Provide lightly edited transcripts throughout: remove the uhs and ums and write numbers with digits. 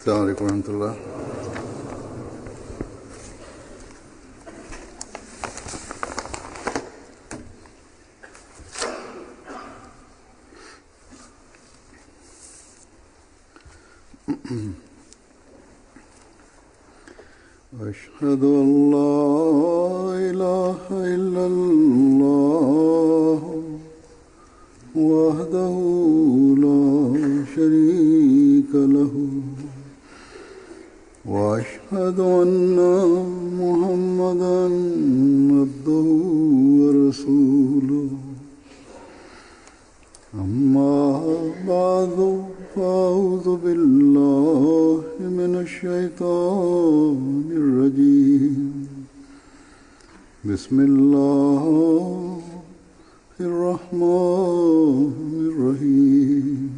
السلام عليكم ورحمة الله. أشهد أن لا إله إلا الله وحده لا شريك له وأشهد أن محمدا عبده ورسوله أما بعد فأعوذ بالله من الشيطان الرجيم بسم الله الرحمن الرحيم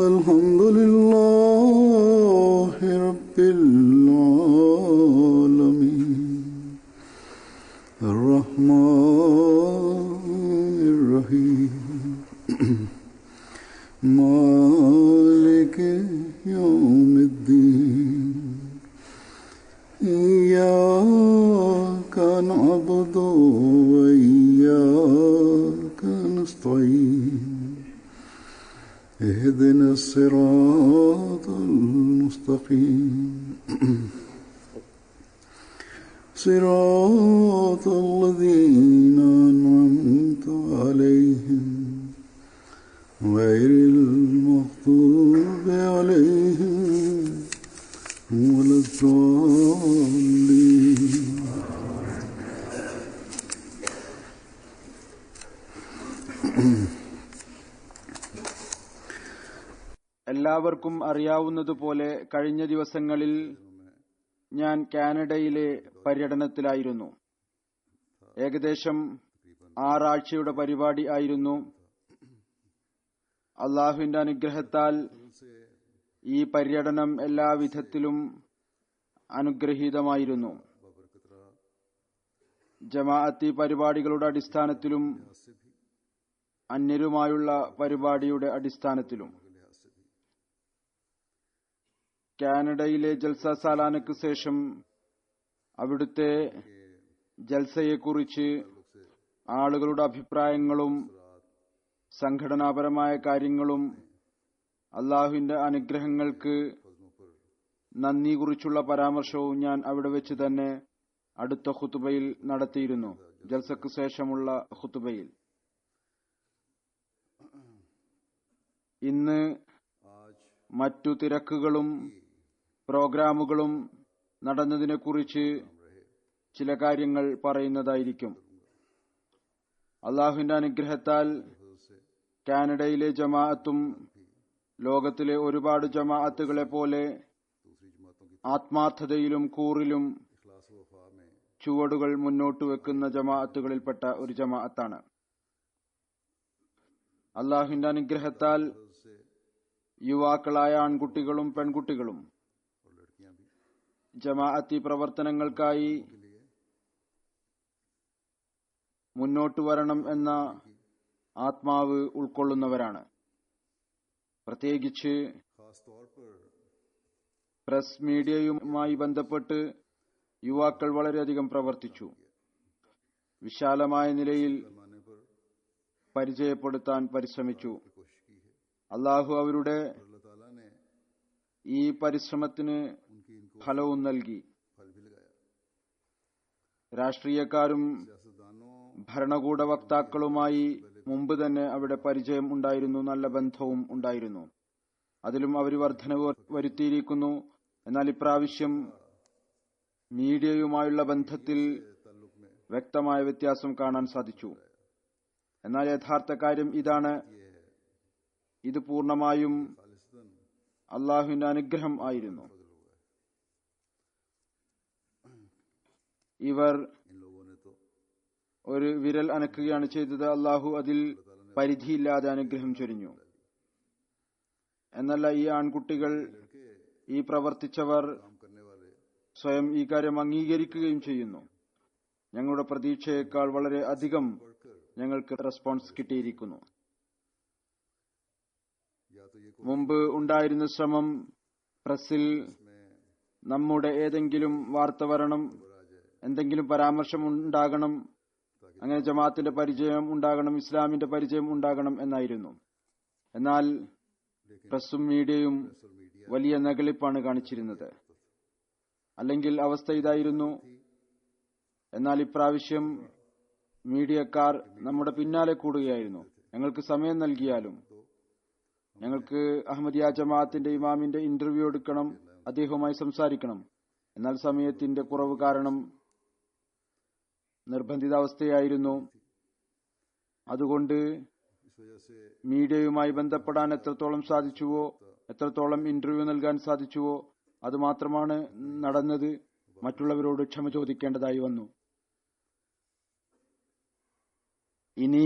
الحمد لله رب العالمين الرحمن الرحيم مالك يوم الدين إياك نعبد وإياك نستعين اهدنا الصراط المستقيم صراط الذين أنعمت عليهم غير المغضوب عليهم ولا الضالين. എല്ലാവർക്കും അറിയാവുന്നതുപോലെ കഴിഞ്ഞ ദിവസങ്ങളിൽ ഞാൻ കാനഡയിലെ പര്യടനത്തിലായിരുന്നു. ഏകദേശം 6 ആഴ്ചയുടെ പരിപാടി ആയിരുന്നു. അള്ളാഹുവിന്റെ അനുഗ്രഹത്താൽ ഈ പര്യടനം എല്ലാ വിധത്തിലും അനുഗ്രഹീതമായിരുന്നു. ജമാഅത്തി പരിപാടികളുടെ അടിസ്ഥാനത്തിലും അന്യരുമായുള്ള പരിപാടിയുടെ അടിസ്ഥാനത്തിലും. കാനഡയിലെ ജൽസ സാലാനയ്ക്ക് ശേഷം അവിടുത്തെ ജൽസയെക്കുറിച്ച് ആളുകളുടെ അഭിപ്രായങ്ങളും സംഘടനാപരമായ കാര്യങ്ങളും അള്ളാഹുവിന്റെ അനുഗ്രഹങ്ങൾക്ക് നന്ദി കുറിച്ചുള്ള പരാമർശവും ഞാൻ അവിടെ വെച്ച് തന്നെ അടുത്ത ഖുതുബയിൽ നടത്തിയിരുന്നു. ജൽസക്ക് ശേഷമുള്ള ഖുതുബയിൽ ഇന്ന് മറ്റു തിരക്കുകളും പ്രോഗ്രാമുകളും നടന്നതിനെക്കുറിച്ച് ചില കാര്യങ്ങൾ പറയുന്നതായിരിക്കും. അള്ളാഹുവിന്റെ അനുഗ്രഹത്താൽ കാനഡയിലെ ജമാഅത്തും ലോകത്തിലെ ഒരുപാട് ജമാഅത്തുകളെ പോലെ ആത്മാർത്ഥതയിലും കൂറിലും ചുവടുകൾ മുന്നോട്ട് വെക്കുന്ന ജമാഅത്തുകളിൽപ്പെട്ട ഒരു ജമാഅത്താണ്. അള്ളാഹുവിന്റെ അനുഗ്രഹത്താൽ യുവാക്കളായ ആൺകുട്ടികളും പെൺകുട്ടികളും ജമാഅത്തി പ്രവർത്തനങ്ങൾക്കായി മുന്നോട്ട് വരണം എന്ന ആത്മാവ് ഉൾക്കൊള്ളുന്നവരാണ്. പ്രത്യേകിച്ച് പ്രസ് മീഡിയയുമായി ബന്ധപ്പെട്ട് യുവാക്കൾ വളരെയധികം പ്രവർത്തിച്ചു. വിശാലമായ നിലയിൽ പരിചയപ്പെടുത്താൻ പരിശ്രമിച്ചു. അള്ളാഹു അവരുടെ ഈ പരിശ്രമത്തിന് ഫലവും നൽകി. രാഷ്ട്രീയക്കാരും ഭരണകൂട വക്താക്കളുമായി മുമ്പ് തന്നെ അവിടെ പരിചയം ഉണ്ടായിരുന്നു, നല്ല ബന്ധവും ഉണ്ടായിരുന്നു. അതിലും അവർ വർധനവ് വരുത്തിയിരിക്കുന്നു. എന്നാൽ ഇപ്രാവശ്യം മീഡിയയുമായുള്ള ബന്ധത്തിൽ വ്യക്തമായ വ്യത്യാസം കാണാൻ സാധിച്ചു. എന്നാൽ യഥാർത്ഥ കാര്യം ഇതാണ്, ഇത് പൂർണ്ണമായും അള്ളാഹുവിന്റെ അനുഗ്രഹം ആയിരുന്നു. ഇവർ ഒരു വിരൽ അനക്കുകയാണ് ചെയ്തത്. അള്ളാഹു അതിൽ പരിധിയില്ലാതെ അനുഗ്രഹം ചൊരിഞ്ഞു. എന്നല്ല, ഈ ആൺകുട്ടികൾ, ഈ പ്രവർത്തിച്ചവർ സ്വയം ഈ കാര്യം അംഗീകരിക്കുകയും ചെയ്യുന്നു. ഞങ്ങളുടെ പ്രതീക്ഷയേക്കാൾ വളരെ അധികം ഞങ്ങൾക്ക് റെസ്പോൺസ് കിട്ടിയിരിക്കുന്നു. മുമ്പ് ഉണ്ടായിരുന്ന ശ്രമം പ്രസിൽ നമ്മുടെ ഏതെങ്കിലും വാർത്ത വരണം, എന്തെങ്കിലും പരാമർശം ഉണ്ടാകണം, അങ്ങനെ ജമാഅത്തിന്റെ പരിചയം ഉണ്ടാകണം, ഇസ്ലാമിന്റെ പരിചയം ഉണ്ടാകണം എന്നായിരുന്നു. എന്നാൽ പ്രസ്സും മീഡിയയും വലിയ നകളിപ്പാണ് കാണിച്ചിരുന്നത്. അല്ലെങ്കിൽ അവസ്ഥ ഇതായിരുന്നു. എന്നാൽ ഇപ്രാവശ്യം മീഡിയക്കാർ നമ്മുടെ പിന്നാലെ കൂടുകയായിരുന്നു. ഞങ്ങൾക്ക് സമയം നൽകിയാലും ഞങ്ങൾക്ക് അഹമ്മദിയ ജമാഅത്തിന്റെ ഇമാമിന്റെ ഇന്റർവ്യൂ എടുക്കണം, അദ്ദേഹവുമായി സംസാരിക്കണം. എന്നാൽ സമയത്തിന്റെ കുറവ് കാരണം നിർബന്ധിതാവസ്ഥയായിരുന്നു. അതുകൊണ്ട് മീഡിയയുമായി ബന്ധപ്പെടാൻ എത്രത്തോളം സാധിച്ചുവോ, എത്രത്തോളം ഇന്റർവ്യൂ നൽകാൻ സാധിച്ചുവോ അതുമാത്രമാണ് നടന്നത്. മറ്റുള്ളവരോട് ക്ഷമ ചോദിക്കേണ്ടതായി വന്നു. ഇനി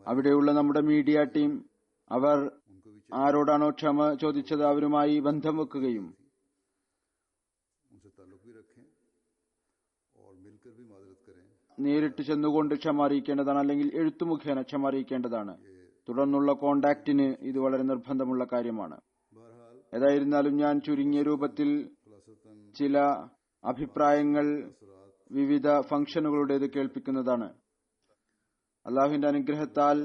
അവിടെയുള്ള നമ്മുടെ മീഡിയ ടീം അവർ ആരോടാണോ ക്ഷമ ചോദിച്ചത് അവരുമായി ബന്ധം വെക്കുകയും നേരിട്ട് ചെന്നുകൊണ്ട് ക്ഷമ അറിയിക്കേണ്ടതാണ്, അല്ലെങ്കിൽ എഴുത്തു മുഖേന ക്ഷമ അറിയിക്കേണ്ടതാണ്. തുടർന്നുള്ള കോണ്ടാക്റ്റിന് ഇത് വളരെ നിർബന്ധമുള്ള കാര്യമാണ്. ഏതായിരുന്നാലും ഞാൻ ചുരുങ്ങിയ രൂപത്തിൽ ചില അഭിപ്രായങ്ങൾ വിവിധ ഫംഗ്ഷനുകളുടേത് കേൾപ്പിക്കുന്നതാണ്. അള്ളാഹുവിന്റെ അനുഗ്രഹത്താൽ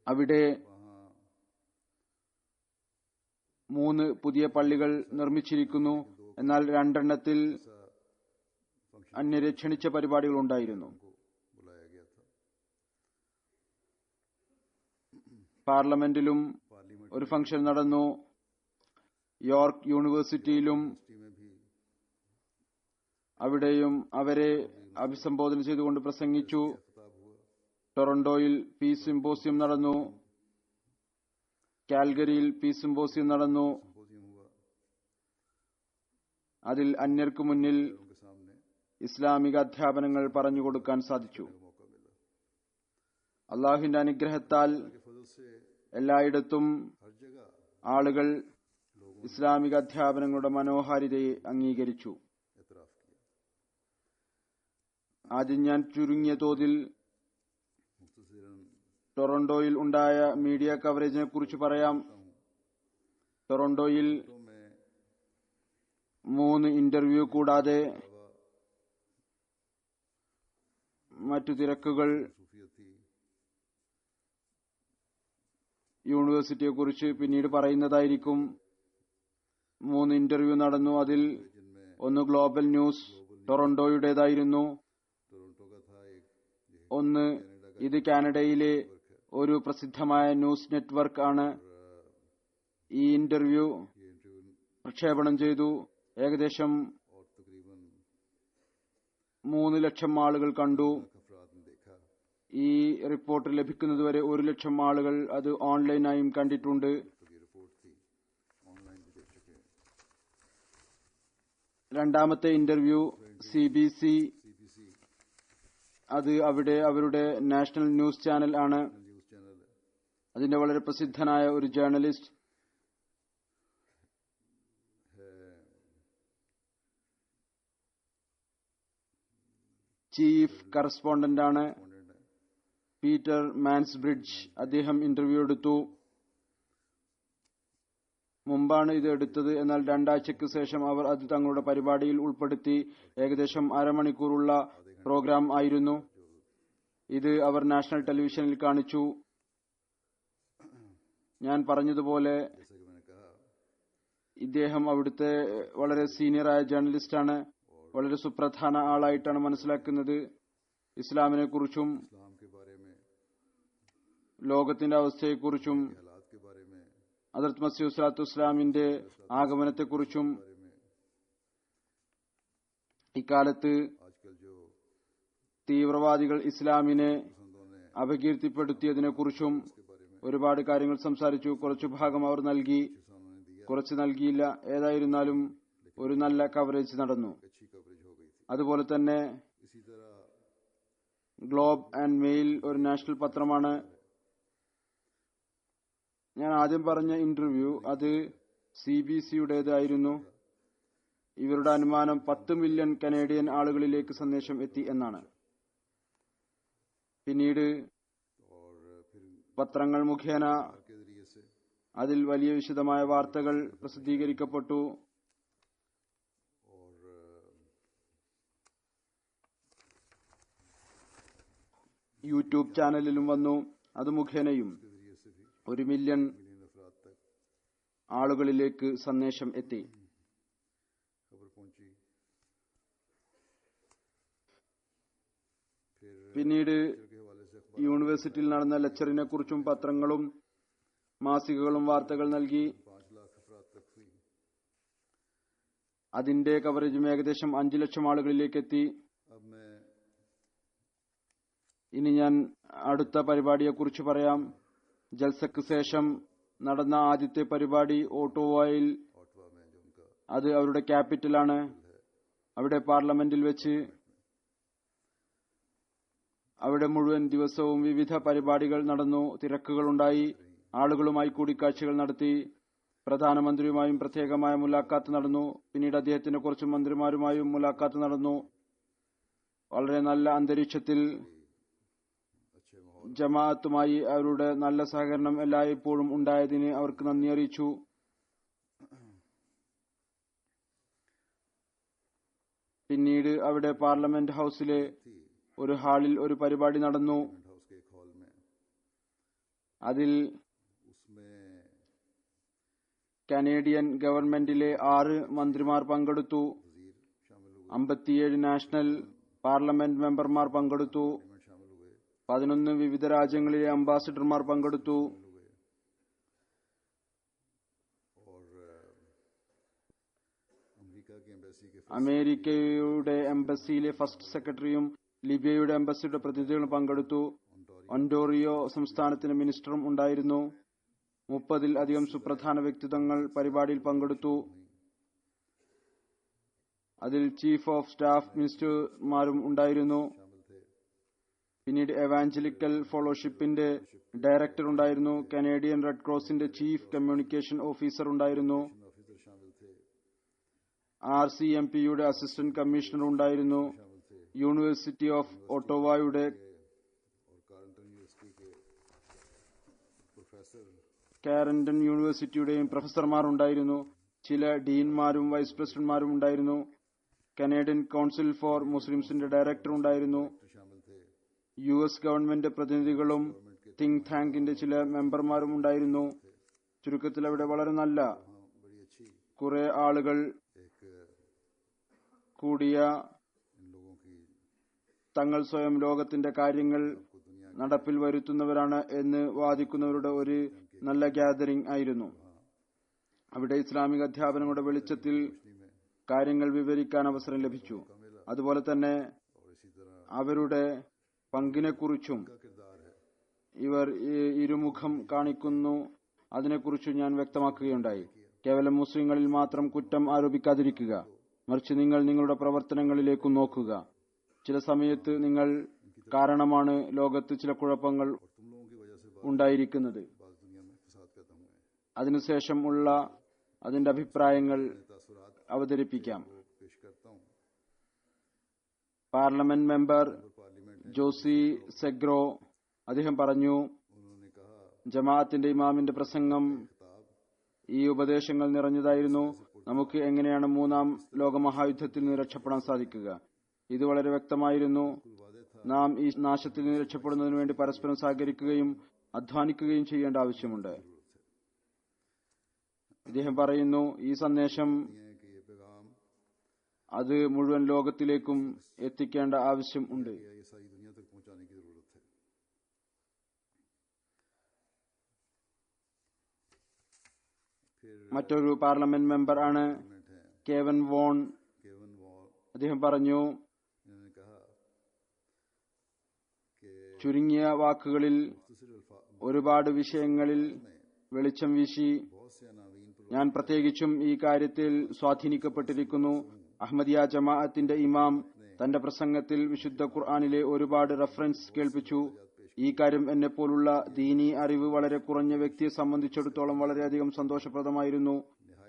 അവിടെ 3 പുതിയ പള്ളികൾ നിർമ്മിച്ചിരിക്കുന്നു. എന്നാൽ 2 എണ്ണത്തിൽ അന്യരെ ക്ഷണിച്ച പരിപാടികൾ ഉണ്ടായിരുന്നു. പാർലമെന്റിലും ഒരു ഫംഗ്ഷൻ നടന്നു. യോർക്ക് യൂണിവേഴ്സിറ്റിയിലും അവിടെയും അവരെ അഭിസംബോധന ചെയ്തുകൊണ്ട് പ്രസംഗിച്ചു. ടൊറന്റോയിൽ പീസ് സിംപോസിയം നടന്നു. കാൽഗരിയിൽ പീസ് സിംപോസിയം നടന്നു. അതിൽ അന്യർക്ക് മുന്നിൽ ഇസ്ലാമിക അധ്യാപനങ്ങൾ പറഞ്ഞുകൊടുക്കാൻ സാധിച്ചു. അള്ളാഹുവിന്റെ അനുഗ്രഹത്താൽ എല്ലായിടത്തും ആളുകൾ ഇസ്ലാമിക അധ്യാപനങ്ങളുടെ മനോഹാരിതയെ അംഗീകരിച്ചു. ആദ്യം ഞാൻ ചുരുങ്ങിയ തോതിൽ ടൊറന്റോയിൽ ഉണ്ടായ മീഡിയ കവറേജിനെ കുറിച്ച് പറയാം. ടൊറന്റോയിൽ 3 ഇന്റർവ്യൂ കൂടാതെ മറ്റു തിരക്കുകൾ യൂണിവേഴ്സിറ്റിയെക്കുറിച്ച് പിന്നീട് പറയുന്നതായിരിക്കും. 3 ഇന്റർവ്യൂ നടന്നു. അതിൽ ഒന്ന് ഗ്ലോബൽ ന്യൂസ് ടൊറന്റോയുടേതായിരുന്നു. ഒന്ന് ഇത് കാനഡയിലെ ഒരു പ്രസിദ്ധമായ ന്യൂസ് നെറ്റ്വർക്ക് ആണ്. ഈ ഇന്റർവ്യൂ പ്രക്ഷേപണം ചെയ്തു. ഏകദേശം 3 ലക്ഷം ആളുകൾ കണ്ടു. ഈ റിപ്പോർട്ട് ലഭിക്കുന്നതുവരെ 1 ലക്ഷം ആളുകൾ അത് ഓൺലൈനായും കണ്ടിട്ടുണ്ട്. രണ്ടാമത്തെ ഇന്റർവ്യൂ CBC, അത് അവിടെ അവരുടെ നാഷണൽ ന്യൂസ് ചാനൽ ആണ്. അതിന്റെ വളരെ പ്രസിദ്ധനായ ഒരു ജേർണലിസ്റ്റ് ചീഫ് കറസ്പോണ്ടന്റ് ആണ് പീറ്റർ മാൻസ്ബ്രിഡ്ജ്. അദ്ദേഹം ഇന്റർവ്യൂ എടുത്തു. മുമ്പാണ് ഇത് എടുത്തത്. എന്നാൽ 2 ആഴ്ചയ്ക്ക് ശേഷം അവർ അത് തങ്ങളുടെ പരിപാടിയിൽ ഉൾപ്പെടുത്തി. ഏകദേശം അരമണിക്കൂറുള്ള പ്രോഗ്രാം ആയിരുന്നു ഇത്. അവർ നാഷണൽ ടെലിവിഷനിൽ കാണിച്ചു. ഞാൻ പറഞ്ഞതുപോലെ ഇദ്ദേഹം അവിടുത്തെ വളരെ സീനിയറായ ജേർണലിസ്റ്റാണ്. വളരെ സുപ്രധാന ആളായിട്ടാണ് മനസ്സിലാക്കുന്നത്. ഇസ്ലാമിനെ കുറിച്ചും ലോകത്തിന്റെ അവസ്ഥയെക്കുറിച്ചും ഹദ്റത്ത് മസീഹ് സ്വല്ലല്ലാഹു ഇസ്ലാമിന്റെ ആഗമനത്തെക്കുറിച്ചും ഇക്കാലത്ത് തീവ്രവാദികൾ ഇസ്ലാമിനെ അപകീർത്തിപ്പെടുത്തിയതിനെക്കുറിച്ചും ഒരുപാട് കാര്യങ്ങൾ സംസാരിച്ചു. കുറച്ചു ഭാഗം അവർ നൽകി, കുറച്ച് നൽകിയില്ല. ഏതായിരുന്നാലും ഒരു നല്ല കവറേജ് നടന്നു. അതുപോലെ തന്നെ ഗ്ലോബ് ആൻഡ് മെയിൽ ഒരു നാഷണൽ പത്രമാണ്. ഞാൻ ആദ്യം പറഞ്ഞ ഇന്റർവ്യൂ അത് CBCയുടേതായിരുന്നു. ഇവരുടെ അനുമാനം 10 മില്യൺ കനേഡിയൻ ആളുകളിലേക്ക് സന്ദേശം എത്തി എന്നാണ്. പിന്നീട് പത്രങ്ങൾ മുഖേന അതിൽ വലിയ വിശദമായ വാർത്തകൾ പ്രസിദ്ധീകരിക്കപ്പെട്ടു. യൂട്യൂബ് ചാനലിലും വന്നു. അത് മുഖേനയും 1 മില്യൺ ആളുകളിലേക്ക് സന്ദേശം എത്തി. പിന്നീട് യൂണിവേഴ്സിറ്റിയിൽ നടന്ന ലെക്ചറിനെ കുറിച്ചും പത്രങ്ങളും മാസികകളും വാർത്തകൾ നൽകി. അതിന്റെ കവറേജും ഏകദേശം 5 ലക്ഷം ആളുകളിലേക്ക് എത്തി. ഇനി ഞാൻ അടുത്ത പരിപാടിയെക്കുറിച്ച് പറയാം. ജൽസക്ക് ശേഷം നടന്ന ആദ്യത്തെ പരിപാടി ഓട്ടോവയിൽ, അത് അവരുടെ ക്യാപിറ്റലാണ്. അവിടെ പാർലമെന്റിൽ വെച്ച് അവിടെ മുഴുവൻ ദിവസവും വിവിധ പരിപാടികൾ നടന്നു. തിരക്കുകളുണ്ടായി. ആളുകളുമായി കൂടിക്കാഴ്ചകൾ നടത്തി. പ്രധാനമന്ത്രിയുമായും പ്രത്യേകമായ മുലാഖാത്ത് നടന്നു. പിന്നീട് അദ്ദേഹത്തിന്റെ കുറച്ച് മന്ത്രിമാരുമായും മുലാഖാത്ത് നടന്നു. വളരെ നല്ല അന്തരീക്ഷത്തിൽ ജമാഅത്തുമായി അവരുടെ നല്ല സഹകരണം എല്ലായ്പ്പോഴും ഉണ്ടായതിന് അവർക്ക് നന്ദി അറിയിച്ചു. പിന്നീട് അവിടെ പാർലമെന്റ് ഹൌസിലെ ഒരു ഹാളിൽ ഒരു പരിപാടി നടന്നു. അതിൽ കനേഡിയൻ ഗവൺമെന്റിലെ 6 മന്ത്രിമാർ പങ്കെടുത്തു. 57 നാഷണൽ പാർലമെന്റ് മെമ്പർമാർ പങ്കെടുത്തു. 11 വിവിധ രാജ്യങ്ങളിലെ അംബാസിഡർമാർ പങ്കെടുത്തു. അമേരിക്കയുടെ എംബസിയിലെ ഫസ്റ്റ് സെക്രട്ടറിയും ലിബിയയുടെ എംബസിയുടെ പ്രതിനിധികളും പങ്കെടുത്തു. ഒന്റോറിയോ സംസ്ഥാനത്തിന്റെ മിനിസ്റ്ററും ഉണ്ടായിരുന്നു. 30-ൽ അധികം സുപ്രധാന വ്യക്തിത്വങ്ങൾ പരിപാടിയിൽ പങ്കെടുത്തു. അതിൽ ചീഫ് ഓഫ് സ്റ്റാഫ് മിനിസ്റ്റർമാരും ഉണ്ടായിരുന്നു. പിന്നീട് എവാഞ്ചലിക്കൽ ഫെലോഷിപ്പിന്റെ ഡയറക്ടർ ഉണ്ടായിരുന്നു. കനേഡിയൻ റെഡ് ക്രോസിന്റെ ചീഫ് കമ്മ്യൂണിക്കേഷൻ ഓഫീസർ ഉണ്ടായിരുന്നു. RCMPയുടെ അസിസ്റ്റന്റ് കമ്മീഷണർ ഉണ്ടായിരുന്നു. യൂണിവേഴ്സിറ്റി ഓഫ് ഒട്ടോവയുടെ കാരന്റൺ യൂണിവേഴ്സിറ്റിയുടെയും പ്രൊഫസർമാർ ഉണ്ടായിരുന്നു. ചില ഡീൻമാരും വൈസ് പ്രസിഡന്റ്മാരും ഉണ്ടായിരുന്നു. കനേഡിയൻ കൌൺസിൽ ഫോർ മുസ്ലിംസിന്റെ ഡയറക്ടർ ഉണ്ടായിരുന്നു. US ഗവൺമെന്റ് പ്രതിനിധികളും തിങ്ക് ടാങ്കിന്റെ ചില മെമ്പർമാരും ഉണ്ടായിരുന്നു. ചുരുക്കത്തിൽ അവിടെ വളരെ നല്ല കുറെ ആളുകൾ കൂടിയ തങ്ങൾ സ്വയം ലോകത്തിന്റെ കാര്യങ്ങൾ നടപ്പിൽ വരുത്തുന്നവരാണ് എന്ന് വാദിക്കുന്നവരുടെ ഒരു നല്ല ഗ്യാതറിംഗ് ആയിരുന്നു. അവിടെ ഇസ്ലാമിക അധ്യാപനങ്ങളുടെ വെളിച്ചത്തിൽ കാര്യങ്ങൾ വിവരിക്കാൻ അവസരം ലഭിച്ചു. അതുപോലെ തന്നെ അവരുടെ പങ്കിനെക്കുറിച്ചും ഇവർ ഇരുമുഖം കാണിക്കുന്നു അതിനെക്കുറിച്ച് ഞാൻ വ്യക്തമാക്കുകയുണ്ടായി. കേവലം മുസ്ലിങ്ങളിൽ മാത്രം കുറ്റം ആരോപിക്കാതിരിക്കുക, മറിച്ച് നിങ്ങൾ നിങ്ങളുടെ പ്രവർത്തനങ്ങളിലേക്കും നോക്കുക. ചില സമയത്ത് നിങ്ങൾ കാരണമാണ് ലോകത്ത് ചില കുഴപ്പങ്ങൾ ഉണ്ടായിരിക്കുന്നത്. അതിനുശേഷം ഉള്ള അതിന്റെ അഭിപ്രായങ്ങൾ അവതരിപ്പിക്കാം. പാർലമെന്റ് മെമ്പർ ജോസി സെഗ്രോ അദ്ദേഹം പറഞ്ഞു, ജമാഅത്തിന്റെ ഇമാമിന്റെ പ്രസംഗം ഈ ഉപദേശങ്ങൾ നിറഞ്ഞതായിരുന്നു. നമുക്ക് എങ്ങനെയാണ് 3-ാം ലോകമഹായുദ്ധത്തിൽ നിന്ന് രക്ഷപ്പെടാൻ സാധിക്കുക? ഇത് വളരെ വ്യക്തമായിരുന്നു. നാം ഈ നാശത്തിൽ നിന്ന് രക്ഷപ്പെടുന്നതിനു വേണ്ടി പരസ്പരം സഹകരിക്കുകയും അധ്വാനിക്കുകയും ചെയ്യേണ്ട ആവശ്യമുണ്ട്. ഇദ്ദേഹം പറയുന്നു, ഈ സന്ദേശം അത് മുഴുവൻ ലോകത്തിലേക്കും എത്തിക്കേണ്ട ആവശ്യം ഉണ്ട്. മറ്റൊരു പാർലമെന്റ് മെമ്പർ ആണ് കേവൻ വോൺ. അദ്ദേഹം പറഞ്ഞു, ചുരുങ്ങിയ വാക്കുകളിൽ ഒരുപാട് വിഷയങ്ങളിൽ വെളിച്ചം വീശി. ഞാൻ പ്രത്യേകിച്ചും ഈ കാര്യത്തിൽ സ്വാധീനിക്കപ്പെട്ടിരിക്കുന്നു. അഹമ്മദിയ ജമാഅത്തിന്റെ ഇമാം തന്റെ പ്രസംഗത്തിൽ വിശുദ്ധ ഖുർആനിലെ ഒരുപാട് റഫറൻസ് കേൾപ്പിച്ചു. ഈ കാര്യം എന്നെപ്പോലുള്ള ദീനി അറിവ് വളരെ കുറഞ്ഞ വ്യക്തിയെ സംബന്ധിച്ചിടത്തോളം വളരെയധികം സന്തോഷപ്രദമായിരുന്നു.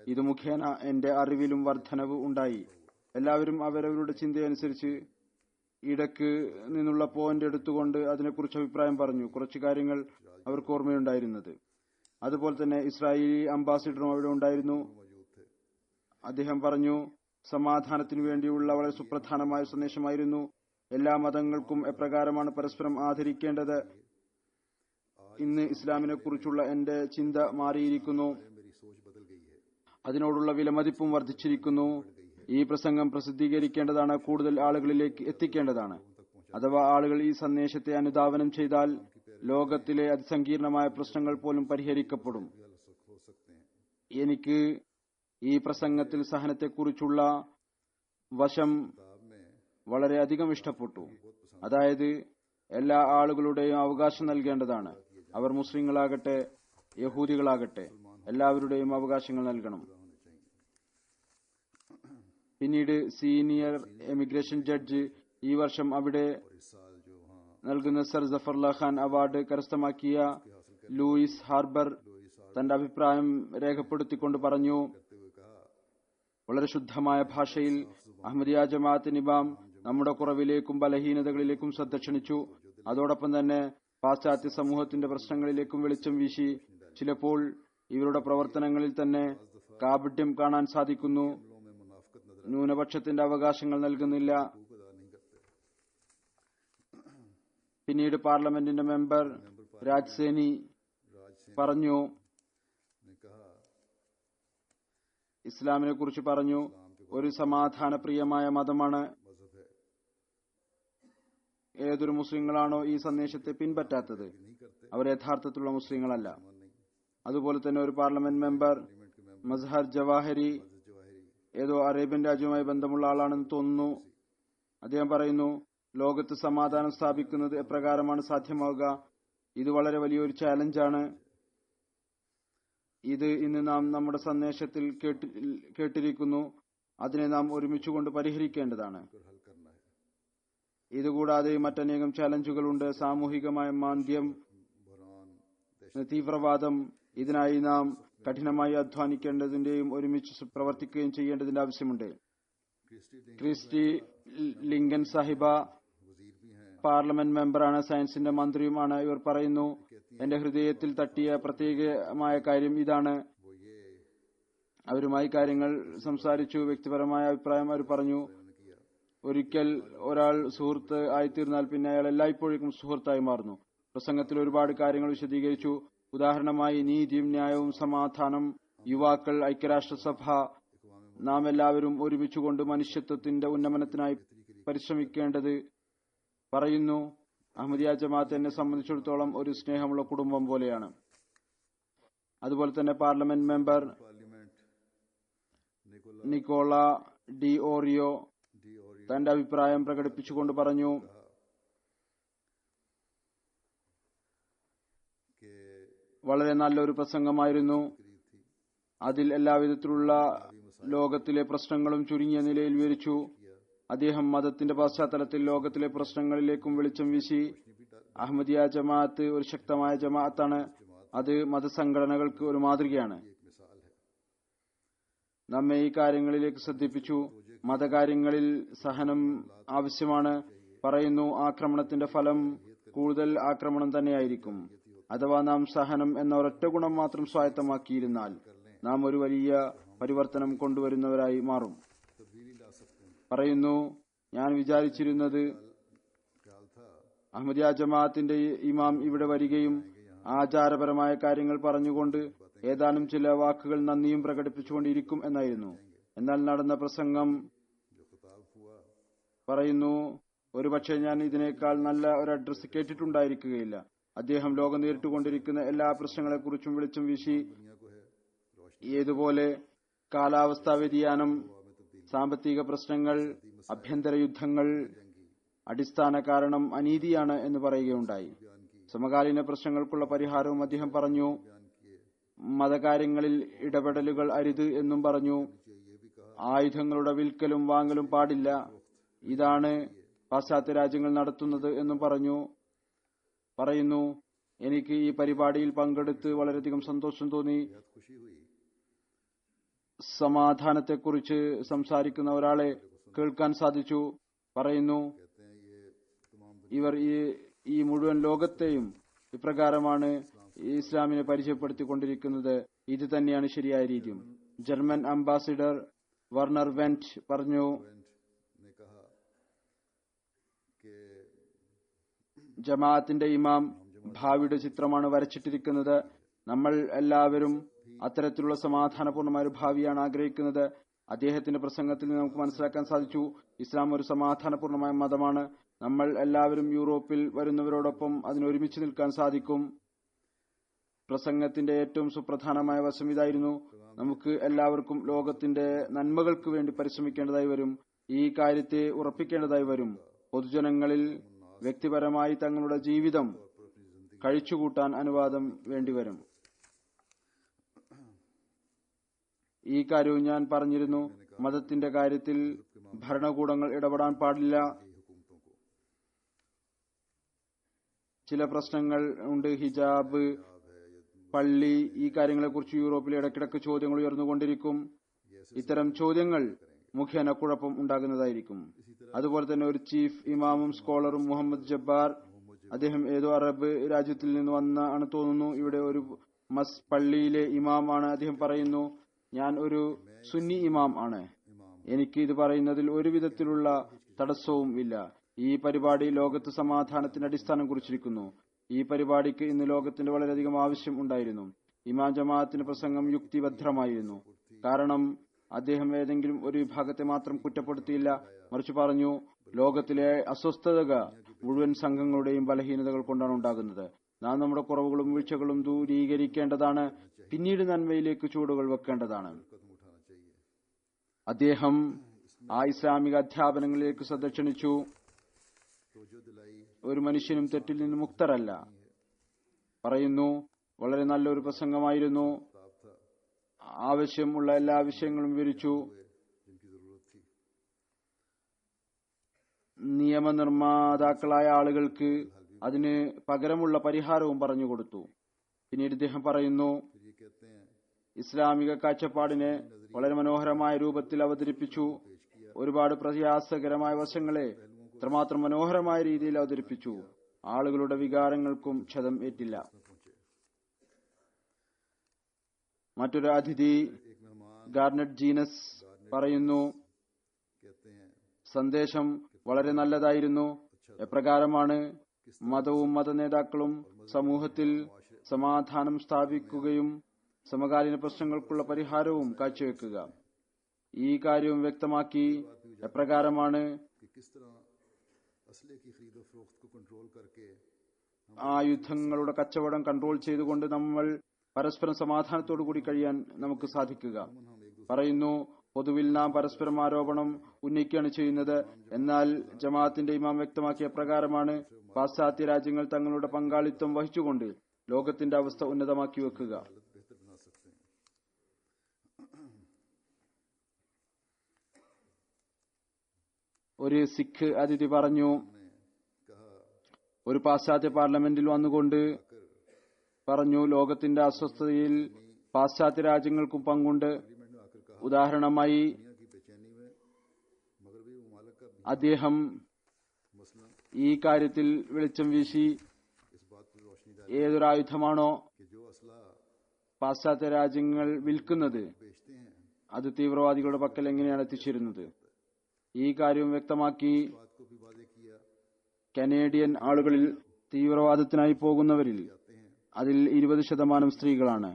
ഇത് മുഖേന എന്റെ അറിവിലും വർധനവ് ഉണ്ടായി. എല്ലാവരും അവരവരുടെ ചിന്തയനുസരിച്ച് ഇടയ്ക്ക് നിന്നുള്ള പോയിന്റ് എടുത്തുകൊണ്ട് അതിനെക്കുറിച്ച് അഭിപ്രായം പറഞ്ഞു. കുറച്ചു കാര്യങ്ങൾ അവർക്ക് ഓർമ്മയുണ്ടായിരുന്നത്. അതുപോലെ തന്നെ ഇസ്രായേലി അംബാസിഡറും അവിടെ ഉണ്ടായിരുന്നു. അദ്ദേഹം പറഞ്ഞു, സമാധാനത്തിനു വേണ്ടിയുള്ള വളരെ സുപ്രധാനമായ സന്ദേശമായിരുന്നു. എല്ലാ മതങ്ങൾക്കും എപ്രകാരമാണ് പരസ്പരം ആദരിക്കേണ്ടത്. ഇന്ന് ഇസ്ലാമിനെ കുറിച്ചുള്ള എന്റെ ചിന്ത മാറിയിരിക്കുന്നു. അതിനോടുള്ള വിലമതിപ്പും വർദ്ധിച്ചിരിക്കുന്നു. ഈ പ്രസംഗം പ്രസിദ്ധീകരിക്കേണ്ടതാണ്, കൂടുതൽ ആളുകളിലേക്ക് എത്തിക്കേണ്ടതാണ്. അഥവാ ആളുകൾ ഈ സന്ദേശത്തെ അനുധാവനം ചെയ്താൽ ലോകത്തിലെ അതിസങ്കീർണമായ പ്രശ്നങ്ങൾ പോലും പരിഹരിക്കപ്പെടും. എനിക്ക് ഈ പ്രസംഗത്തിൽ സഹനത്തെക്കുറിച്ചുള്ള വശം വളരെയധികം ഇഷ്ടപ്പെട്ടു. അതായത് എല്ലാ ആളുകളുടെയും അവകാശം നൽകേണ്ടതാണ്. അവർ മുസ്ലിങ്ങളാകട്ടെ യഹൂദികളാകട്ടെ, എല്ലാവരുടെയും അവകാശങ്ങൾ നൽകണം. പിന്നീട് സീനിയർ എമിഗ്രേഷൻ ജഡ്ജ് ഈ വർഷം അവിടെ നൽകുന്ന സർ ജഫർല ഖാൻ അവാർഡ് കരസ്ഥമാക്കിയ ലൂയിസ് ഹാർബർ തന്റെ അഭിപ്രായം രേഖപ്പെടുത്തിക്കൊണ്ട് പറഞ്ഞു, വളരെ ശുദ്ധമായ ഭാഷയിൽ അഹമ്മദിയ ജമാഅത്ത് ഇമാം നമ്മുടെ കുറവിലേക്കും ബലഹീനതകളിലേക്കും ശ്രദ്ധ ക്ഷണിച്ചു. അതോടൊപ്പം തന്നെ പാശ്ചാത്യ സമൂഹത്തിന്റെ പ്രശ്നങ്ങളിലേക്കും വെളിച്ചം വീശി. ചിലപ്പോൾ ഇവരുടെ പ്രവർത്തനങ്ങളിൽ തന്നെ കാപട്യം കാണാൻ സാധിക്കുന്നു. ന്യൂനപക്ഷത്തിന്റെ അവകാശങ്ങൾ നൽകുന്നില്ല. പിന്നീട് പാർലമെന്റിന്റെ മെമ്പർ രാജ്സേനി പറഞ്ഞു, ഇസ്ലാമിനെ കുറിച്ച് പറഞ്ഞു, ഒരു സമാധാനപ്രിയമായ മതമാണ്. ഏതൊരു മുസ്ലിങ്ങളാണോ ഈ സന്ദേശത്തെ പിൻപറ്റാത്തത് അവർ യഥാർത്ഥത്തിലുള്ള മുസ്ലിങ്ങളല്ല. അതുപോലെ തന്നെ ഒരു പാർലമെന്റ് മെമ്പർ മസ്ഹർ ജവാഹരി ഏതോ അറേബ്യൻ രാജ്യവുമായി ബന്ധമുള്ള ആളാണെന്ന് തോന്നുന്നു. അദ്ദേഹം പറയുന്നു, ലോകത്ത് സമാധാനം സ്ഥാപിക്കുന്നത് എപ്രകാരമാണ് സാധ്യമാവുക? ഇത് വളരെ വലിയൊരു ചാലഞ്ചാണ്. ഇത് ഇന്ന് നാം നമ്മുടെ സന്ദേശത്തിൽ കേട്ടിരിക്കുന്നു. അതിനെ നാം ഒരുമിച്ചുകൊണ്ട് പരിഹരിക്കേണ്ടതാണ്. ഇതുകൂടാതെ മറ്റനേകം ചാലഞ്ചുകളുണ്ട്. സാമൂഹികമായ മാന്ദ്യം, തീവ്രവാദം. ഇതിനായി നാം കഠിനമായി അധ്വാനിക്കേണ്ടതിന്റെയും ഒരുമിച്ച് പ്രവർത്തിക്കുകയും ചെയ്യേണ്ടതിന്റെ ആവശ്യമുണ്ട്. ക്രിസ്റ്റി ലിങ്കൻ സാഹിബ പാർലമെന്റ് മെമ്പറാണ്, സയൻസിന്റെ മന്ത്രിയുമാണ്. ഇവർ പറയുന്നു, എന്റെ ഹൃദയത്തിൽ തട്ടിയ പ്രത്യേകമായ കാര്യം ഇതാണ്. അവരുമായി കാര്യങ്ങൾ സംസാരിച്ചു. വ്യക്തിപരമായ അഭിപ്രായം അവർ പറഞ്ഞു. ഒരിക്കൽ ഒരാൾ സുഹൃത്ത് ആയിത്തീർന്നാൽ പിന്നെ അയാൾ എല്ലായ്പ്പോഴും സുഹൃത്തായി മാറുന്നു. പ്രസംഗത്തിൽ ഒരുപാട് കാര്യങ്ങൾ വിശദീകരിച്ചു. ഉദാഹരണമായി നീതിയും ന്യായവും, സമാധാനം, യുവാക്കൾ, ഐക്യരാഷ്ട്രസഭ, നാം എല്ലാവരും ഒരുമിച്ചുകൊണ്ട് മനുഷ്യത്വത്തിന്റെ ഉന്നമനത്തിനായി പരിശ്രമിക്കേണ്ടത്. പറയുന്നു, അഹമ്മദിയ ജമാഅത്ത് എന്നെ സംബന്ധിച്ചിടത്തോളം ഒരു സ്നേഹമുള്ള കുടുംബം പോലെയാണ്. അതുപോലെ തന്നെ parliament member Nicola Di Orio തന്റെ അഭിപ്രായം പ്രകടിപ്പിച്ചുകൊണ്ട് പറഞ്ഞു, വളരെ നല്ലൊരു പ്രസംഗമായിരുന്നു. അതിൽ എല്ലാവിധത്തിലുള്ള ലോകത്തിലെ പ്രശ്നങ്ങളും ചുരുങ്ങിയ നിലയിൽ വിവരിച്ചു. അദ്ദേഹം മതത്തിന്റെ പശ്ചാത്തലത്തിൽ ലോകത്തിലെ പ്രശ്നങ്ങളിലേക്കും വെളിച്ചം വീശി. അഹമ്മദിയ ജമാഅത്ത് ഒരു ശക്തമായ ജമാഅത്താണ്. അത് മതസംഘടനകൾക്ക് ഒരു മാതൃകയാണ്. നമ്മെ ഈ കാര്യങ്ങളിലേക്ക് ശ്രദ്ധിപ്പിച്ചു. മതകാര്യങ്ങളിൽ സഹനം ആവശ്യമാണ്. പറയുന്നു, ആക്രമണത്തിന്റെ ഫലം കൂടുതൽ ആക്രമണം തന്നെയായിരിക്കും. അഥവാ നാം സഹനം എന്ന ഒരൊറ്റ ഗുണം മാത്രം സ്വായത്തമാക്കിയിരുന്നാൽ നാം ഒരു വലിയ പരിവർത്തനം കൊണ്ടുവരുന്നവരായി മാറും. പറയുന്നു, ഞാൻ വിചാരിച്ചിരുന്നത് അഹമ്മദിയ ജമാഅത്തിന്റെ ഇമാം ഇവിടെ വരികയും ആചാരപരമായ കാര്യങ്ങൾ പറഞ്ഞുകൊണ്ട് ഏതാനും ചില വാക്കുകൾ നന്ദിയും പ്രകടിപ്പിച്ചുകൊണ്ടിരിക്കും എന്നായിരുന്നു. എന്നാൽ നടന്ന പ്രസംഗം പറയുന്നു, ഒരുപക്ഷെ ഞാൻ ഇതിനേക്കാൾ നല്ല ഒരു അഡ്രസ് കേട്ടിട്ടുണ്ടായിരിക്കുകയില്ല. അദ്ദേഹം ലോകം നേരിട്ടുകൊണ്ടിരിക്കുന്ന എല്ലാ പ്രശ്നങ്ങളെക്കുറിച്ചും വെളിച്ചം വീശി. ഏതുപോലെ കാലാവസ്ഥാ വ്യതിയാനം, സാമ്പത്തിക പ്രശ്നങ്ങൾ, ആഭ്യന്തര യുദ്ധങ്ങൾ അടിസ്ഥാന കാരണം അനീതിയാണ് എന്ന് പറയുകയുണ്ടായി. സമകാലീന പ്രശ്നങ്ങൾക്കുള്ള പരിഹാരവും അദ്ദേഹം പറഞ്ഞു. മതകാര്യങ്ങളിൽ ഇടപെടലുകൾ അരുത് എന്നും പറഞ്ഞു. ആയുധങ്ങളുടെ വിൽക്കലും വാങ്ങലും പാടില്ല. ഇതാണ് പാശ്ചാത്യ രാജ്യങ്ങൾ നടത്തുന്നത് എന്നും പറയുന്നു. എനിക്ക് ഈ പരിപാടിയിൽ പങ്കെടുത്ത് വളരെയധികം സന്തോഷം തോന്നി. സമാധാനത്തെക്കുറിച്ച് സംസാരിക്കുന്ന ഒരാളെ കേൾക്കാൻ സാധിച്ചു. പറയുന്നു, ഇവർ ഈ മുഴുവൻ ലോകത്തെയും ഇപ്രകാരമാണ് ഇസ്ലാമിനെ പരിചയപ്പെടുത്തിക്കൊണ്ടിരിക്കുന്നത്. ഇത് തന്നെയാണ് ശരിയായ രീതിയും. ജർമ്മൻ അംബാസിഡർ വർണർ വെന്റ് പറഞ്ഞു, ने कहा कि ജമാഅത്തിന്റെ ഇമാം ഭാവിയുടെ ചിത്രമാണ് വരച്ചിട്ടിരിക്കുന്നത്. നമ്മൾ എല്ലാവരും അത്തരത്തിലുള്ള സമാധാനപൂർണമായ ഒരു ഭാവിയാണ് ആഗ്രഹിക്കുന്നത്. അദ്ദേഹത്തിന്റെ പ്രസംഗത്തിൽ നിന്ന് നമുക്ക് മനസ്സിലാക്കാൻ സാധിച്ചു, ഇസ്ലാം ഒരു സമാധാനപൂർണമായ മതമാണ്. നമ്മൾ എല്ലാവരും യൂറോപ്പിൽ വരുന്നവരോടൊപ്പം അതിനൊരുമിച്ച് നിൽക്കാൻ സാധിക്കും. പ്രസംഗത്തിന്റെ ഏറ്റവും സുപ്രധാനമായ വശം ഇതായിരുന്നു, നമുക്ക് എല്ലാവർക്കും ലോകത്തിന്റെ നന്മകൾക്ക് വേണ്ടി പരിശ്രമിക്കേണ്ടതായി വരും. ഈ കാര്യത്തെ ഉറപ്പിക്കേണ്ടതായി വരും. പൊതുജനങ്ങളിൽ വ്യക്തിപരമായി തങ്ങളുടെ ജീവിതം കഴിച്ചുകൂട്ടാൻ അനുവാദം വേണ്ടിവരും. ഈ കാര്യവും ഞാൻ പറഞ്ഞിരുന്നു. മതത്തിന്റെ കാര്യത്തിൽ ഭരണകൂടങ്ങൾ ഇടപെടാൻ പാടില്ല. ചില പ്രശ്നങ്ങൾ ഉണ്ട്. ഹിജാബ്, പള്ളി, ഈ കാര്യങ്ങളെക്കുറിച്ച് യൂറോപ്പിൽ ഇടയ്ക്കിടയ്ക്ക് ചോദ്യങ്ങൾ ഉയർന്നുകൊണ്ടിരിക്കും. ഇത്തരം ചോദ്യങ്ങൾ മുഖേന കുഴപ്പം ഉണ്ടാകുന്നതായിരിക്കും. അതുപോലെ തന്നെ ഒരു ചീഫ് ഇമാമും സ്കോളറും മുഹമ്മദ് ജബ്ബാർ, അദ്ദേഹം ഏതോ അറബ് രാജ്യത്തിൽ നിന്ന് വന്നാണ് തോന്നുന്നു. ഇവിടെ ഒരു പള്ളിയിലെ ഇമാം ആണ്. അദ്ദേഹം പറയുന്നു, ഞാൻ ഒരു സുന്നി ഇമാം ആണ്. എനിക്ക് ഇത് പറയുന്നതിൽ ഒരു വിധത്തിലുള്ള തടസ്സവും ഇല്ല. ഈ പരിപാടി ലോകത്ത് സമാധാനത്തിന്റെ അടിസ്ഥാനം കുറിച്ചിരിക്കുന്നു. ഈ പരിപാടിക്ക് ഇന്ന് ലോകത്തിന്റെ വളരെയധികം ആവശ്യം ഉണ്ടായിരുന്നു. ഇമാം ജമാഅത്തിന്റെ പ്രസംഗം യുക്തിഭദ്രമായിരുന്നു. കാരണം അദ്ദേഹം ഏതെങ്കിലും ഒരു വിഭാഗത്തെ മാത്രം കുറ്റപ്പെടുത്തിയില്ല, മറിച്ച് പറഞ്ഞു, ലോകത്തിലെ അസ്വസ്ഥതകൾ മുഴുവൻ സംഘങ്ങളുടെയും ബലഹീനതകൾ കൊണ്ടാണ് ഉണ്ടാകുന്നത്. നാം നമ്മുടെ കുറവുകളും വീഴ്ചകളും ദൂരീകരിക്കേണ്ടതാണ്. പിന്നീട് നന്മയിലേക്ക് ചൂടുകൾ വെക്കേണ്ടതാണ്. അദ്ദേഹം ആ ഇസ്ലാമിക അധ്യാപനങ്ങളിലേക്ക് ശ്രദ്ധ ക്ഷണിച്ചു. ഒരു മനുഷ്യനും തെറ്റിൽ നിന്ന് മുക്തരല്ല. പറയുന്നു, വളരെ നല്ലൊരു പ്രസംഗമായിരുന്നു. ആവശ്യമുള്ള എല്ലാ വിഷയങ്ങളും വിവരിച്ചു. നിയമനിർമ്മാതാക്കളായ ആളുകൾക്ക് അതിന് പകരമുള്ള പരിഹാരവും പറഞ്ഞുകൊടുത്തു. പിന്നീട് ഇദ്ദേഹം പറയുന്നു, ഇസ്ലാമിക കാഴ്ചപ്പാടിനെ വളരെ മനോഹരമായ രൂപത്തിൽ അവതരിപ്പിച്ചു. ഒരുപാട് പ്രയാസകരമായ വശങ്ങളെ ഇത്രമാത്രം മനോഹരമായ രീതിയിൽ അവതരിപ്പിച്ചു. ആളുകളുടെ വികാരങ്ങൾക്കും ക്ഷതം ഏറ്റില്ല. മറ്റൊരു അതിഥി ഗാർനറ്റ് ജീനസ് പറയുന്നു, സന്ദേശം വളരെ നല്ലതായിരുന്നു. എപ്രകാരമാണ് മതവും മതനേതാക്കളും സമൂഹത്തിൽ സമാധാനം സ്ഥാപിക്കുകയും സമകാലീന പ്രശ്നങ്ങൾക്കുള്ള പരിഹാരവും കാഴ്ചവെക്കുക. ഈ കാര്യവും വ്യക്തമാക്കി. എപ്രകാരമാണ് ആയുധങ്ങളുടെ കച്ചവടം കൺട്രോൾ ചെയ്തുകൊണ്ട് നമ്മൾ പരസ്പരം സമാധാനത്തോടു കൂടി കഴിയാൻ നമുക്ക് സാധിക്കുക. പറയുന്നു, പൊതുവിൽ നാം പരസ്പരം ആരോപണം ഉന്നയിക്കുകയാണ് ചെയ്യുന്നത്. എന്നാൽ ജമാഅത്തിന്റെ ഇമാം വ്യക്തമാക്കിയ പ്രകാരമാണ് പാശ്ചാത്യ രാജ്യങ്ങൾ തങ്ങളുടെ പങ്കാളിത്തം വഹിച്ചുകൊണ്ട് ലോകത്തിന്റെ അവസ്ഥ ഉന്നതമാക്കി വെക്കുക. ഒരു സിഖ് അതിഥി പറഞ്ഞു, ഒരു പാശ്ചാത്യ പാർലമെന്റിൽ വന്നുകൊണ്ട് പറഞ്ഞു, ലോകത്തിന്റെ അസ്വസ്ഥതയിൽ പാശ്ചാത്യ രാജ്യങ്ങൾക്കും പങ്കുണ്ട്. ഉദാഹരണമായി അദ്ദേഹം ഈ കാര്യത്തിൽ വെളിച്ചം വീശി, ഏതൊരായുധമാണോ പാശ്ചാത്യ രാജ്യങ്ങൾ വിൽക്കുന്നത് അത് തീവ്രവാദികളുടെ പക്കൽ എങ്ങനെയാണ് എത്തിച്ചേരുന്നത്. ഈ കാര്യവും വ്യക്തമാക്കി. കനേഡിയൻ ആളുകളിൽ തീവ്രവാദത്തിനായി പോകുന്നവരിൽ അതിൽ 20% സ്ത്രീകളാണ്.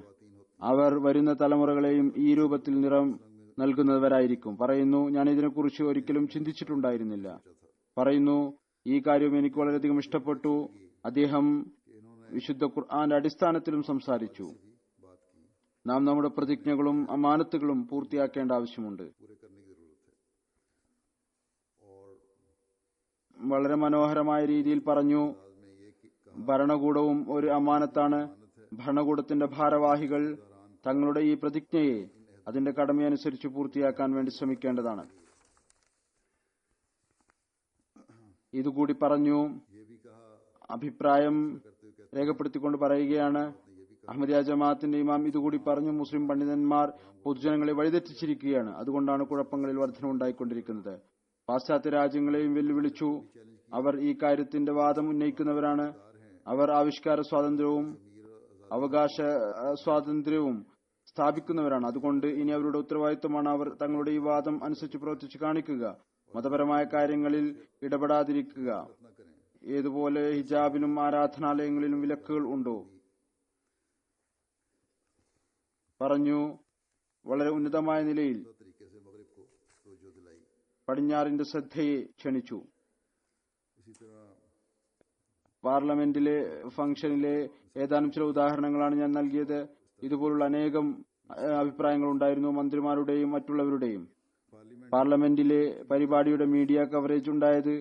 അവർ വരുന്ന തലമുറകളെയും ഈ രൂപത്തിൽ നിറം നൽകുന്നവരായിരിക്കും. പറയുന്നു, ഞാൻ ഇതിനെക്കുറിച്ച് ഒരിക്കലും ചിന്തിച്ചിട്ടുണ്ടായിരുന്നില്ല. പറയുന്നു, ഈ കാര്യം എനിക്ക് വളരെയധികം ഇഷ്ടപ്പെട്ടു. അദ്ദേഹം വിശുദ്ധ ഖുർആന്റെ അടിസ്ഥാനത്തിലും സംസാരിച്ചു. നാം നമ്മുടെ പ്രതിജ്ഞകളും അമാനത്തുകളും പൂർത്തിയാക്കേണ്ട ആവശ്യമുണ്ട്. വളരെ മനോഹരമായ രീതിയിൽ പറഞ്ഞു, ഭരണകൂടവും ഒരു അമാനത്താണ്. ഭരണകൂടത്തിന്റെ ഭാരവാഹികൾ തങ്ങളുടെ ഈ പ്രതിജ്ഞയെ അതിന്റെ കടമയനുസരിച്ച് പൂർത്തിയാക്കാൻ വേണ്ടി ശ്രമിക്കേണ്ടതാണ്. ഇതുകൂടി പറഞ്ഞു. അഭിപ്രായം രേഖപ്പെടുത്തിക്കൊണ്ട് പറയുകയാണ്, അഹമ്മദിയ ജമാഅത്തിന്റെ ഇമാം ഇതുകൂടി പറഞ്ഞു, മുസ്ലിം പണ്ഡിതന്മാർ പൊതുജനങ്ങളെ വഴിതെറ്റിച്ചിരിക്കുകയാണ്. അതുകൊണ്ടാണ് കുഴപ്പങ്ങളിൽ വർധനവുണ്ടായിക്കൊണ്ടിരിക്കുന്നത്. പാശ്ചാത്യ രാജ്യങ്ങളെയും വെല്ലുവിളിച്ചു. അവർ ഈ കാര്യത്തിന്റെ വാദം ഉന്നയിക്കുന്നവരാണ്. അവർ ആവിഷ്കാര സ്വാതന്ത്ര്യവും അവകാശ സ്വാതന്ത്ര്യവും സ്ഥാപിക്കുന്നവരാണ്. അതുകൊണ്ട് ഇനി അവരുടെ ഉത്തരവാദിത്വമാണ് അവർ തങ്ങളുടെ ഈ വാദം അനുസരിച്ച് പ്രവർത്തിച്ചു കാണിക്കുക, മതപരമായ കാര്യങ്ങളിൽ ഇടപെടാതിരിക്കുക. ഏതുപോലെ ഹിജാബിലും ആരാധനാലയങ്ങളിലും വിലക്കുകൾ ഉണ്ടോ? പറഞ്ഞു. വളരെ ഉന്നതമായ നിലയിൽ പടിഞ്ഞാറിന്റെ ശ്രദ്ധയെ ക്ഷണിച്ചു. പാർലമെന്റിലെ ഫംഗ്ഷനിലെ ഏതാനും ചില ഉദാഹരണങ്ങളാണ് ഞാൻ നൽകിയത്. ഇതുപോലുള്ള അനേകം അഭിപ്രായങ്ങൾ ഉണ്ടായിരുന്നു, മന്ത്രിമാരുടെയും മറ്റുള്ളവരുടെയും. പാർലമെന്റിലെ പരിപാടിയുടെ മീഡിയ കവറേജ് ഉണ്ടായത്.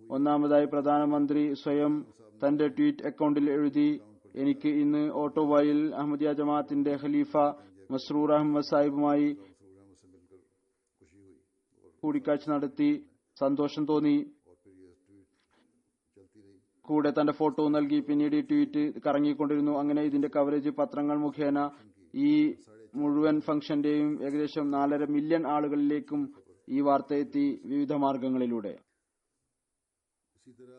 ഒന്നാമതായി പ്രധാനമന്ത്രി സ്വയം തന്റെ ട്വീറ്റ് അക്കൌണ്ടിൽ എഴുതി, എനിക്ക് ഇന്ന് ഓട്ടോവായിൽ അഹമ്മദിയ ജമാഅത്തിന്റെ ഖലീഫ മസ്റൂർ അഹമ്മദ് സാഹിബുമായി കൂടിക്കാഴ്ച നടത്തി, സന്തോഷം തോന്നി. കൂടെ തന്റെ ഫോട്ടോ നൽകി. പിന്നീട് ഈ ട്വീറ്റ് കറങ്ങിക്കൊണ്ടിരുന്നു. അങ്ങനെ ഇതിന്റെ കവറേജ് പത്രങ്ങൾ മുഖേന ഈ മുഴുവൻ ഫംഗ്ഷന്റെയും ഏകദേശം 4.5 മില്യൺ ആളുകളിലേക്കും ഈ വാർത്ത എത്തി, വിവിധ മാർഗങ്ങളിലൂടെ.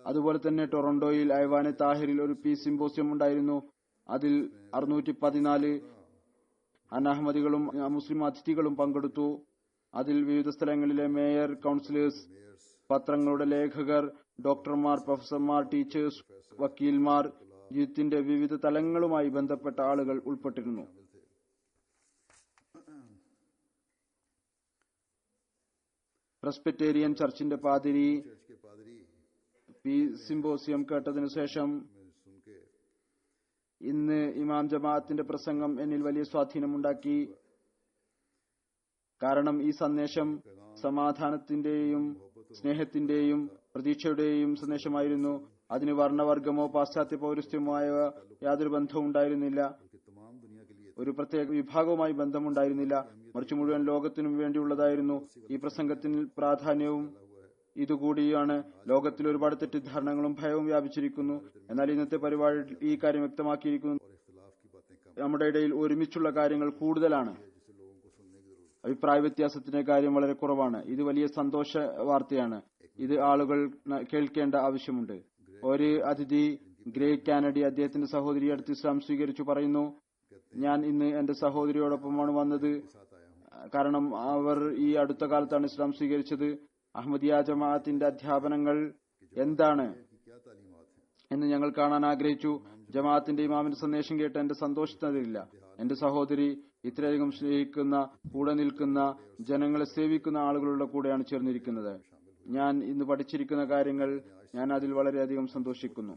അതുപോലെ തന്നെ ടൊറന്റോയിൽ ഐവാനെ താഹിറിൽ ഒരു പീസ് സിംപോസിയം ഉണ്ടായിരുന്നു. അതിൽ 614 അനഹമ്മദികളും മുസ്ലിം അതിഥികളും പങ്കെടുത്തു. അതിൽ വിവിധ സ്ഥലങ്ങളിലെ മേയർ, കൌൺസിലേഴ്സ്, പത്രങ്ങളുടെ ലേഖകർ, ഡോക്ടർമാർ, പ്രൊഫസർമാർ, ടീച്ചേഴ്സ്, വക്കീൽമാർ, ജീവിതത്തിന്റെ വിവിധ തലങ്ങളുമായി ബന്ധപ്പെട്ട ആളുകൾ ഉൾപ്പെട്ടിരുന്നു. പ്രസ്ബിറ്റേറിയൻ ചർച്ചിന്റെ പാതിരി പീസ് സിംപോസിയം കേട്ടതിനു ശേഷം, ഇന്ന് ഇമാം ജമാഅത്തിന്റെ പ്രസംഗം എന്നിൽ വലിയ സ്വാധീനമുണ്ടാക്കി. കാരണം ഈ സന്ദേശം സമാധാനത്തിന്റെയും സ്നേഹത്തിന്റെയും പ്രതീക്ഷയുടെയും സന്ദേശമായിരുന്നു. അതിന് വർണ്ണവർഗമോ പാശ്ചാത്യ പൗരസ്ത്യമോ യാതൊരു ബന്ധവും ഉണ്ടായിരുന്നില്ല, ഒരു പ്രത്യേക വിഭാഗവുമായി ബന്ധമുണ്ടായിരുന്നില്ല, മറിച്ച് മുഴുവൻ ലോകത്തിനും വേണ്ടിയുള്ളതായിരുന്നു. ഈ പ്രസംഗത്തിന് പ്രാധാന്യവും ഇതുകൂടിയാണ്. ലോകത്തിൽ ഒരുപാട് തെറ്റിദ്ധാരണകളും ഭയവും വ്യാപിച്ചിരിക്കുന്നു. എന്നാൽ ഇന്നത്തെ പരിപാടിയിൽ ഈ കാര്യം വ്യക്തമാക്കിയിരിക്കുന്നു. നമ്മുടെ ഇടയിൽ ഒരുമിച്ചുള്ള കാര്യങ്ങൾ കൂടുതലാണ്, അഭിപ്രായ വ്യത്യാസത്തിന്റെ കാര്യം വളരെ കുറവാണ്. ഇത് വലിയ സന്തോഷ വാർത്തയാണ്. ഇത് ആളുകൾ കേൾക്കേണ്ട ആവശ്യമുണ്ട്. ഒരു അതിഥി ഗ്രേ കാനഡി അദ്ദേഹത്തിന്റെ സഹോദരി അടുത്ത് ഇസ്ലാം സ്വീകരിച്ചു പറയുന്നു, ഞാൻ ഇന്ന് എന്റെ സഹോദരിയോടൊപ്പമാണ് വന്നത്, കാരണം അവർ ഈ അടുത്ത കാലത്താണ് ഇസ്ലാം സ്വീകരിച്ചത്. അഹമ്മദിയ ജമാഅത്തിന്റെ അധ്യാപനങ്ങൾ എന്താണ് എന്ന് ഞങ്ങൾ കാണാൻ ആഗ്രഹിച്ചു. ജമാഅത്തിന്റെ ഇമാമിന്റെ സന്ദേശം കേട്ട് എന്റെ സന്തോഷത്തിനതിരില്ല. എന്റെ സഹോദരി ഇത്രയധികം സ്നേഹിക്കുന്ന, കൂടെ നിൽക്കുന്ന, ജനങ്ങളെ സേവിക്കുന്ന ആളുകളുടെ കൂടെയാണ് ചേർന്നിരിക്കുന്നത്. ഞാൻ ഇന്ന് പഠിച്ചിരിക്കുന്ന കാര്യങ്ങൾ ഞാൻ അതിൽ വളരെയധികം സന്തോഷിക്കുന്നു.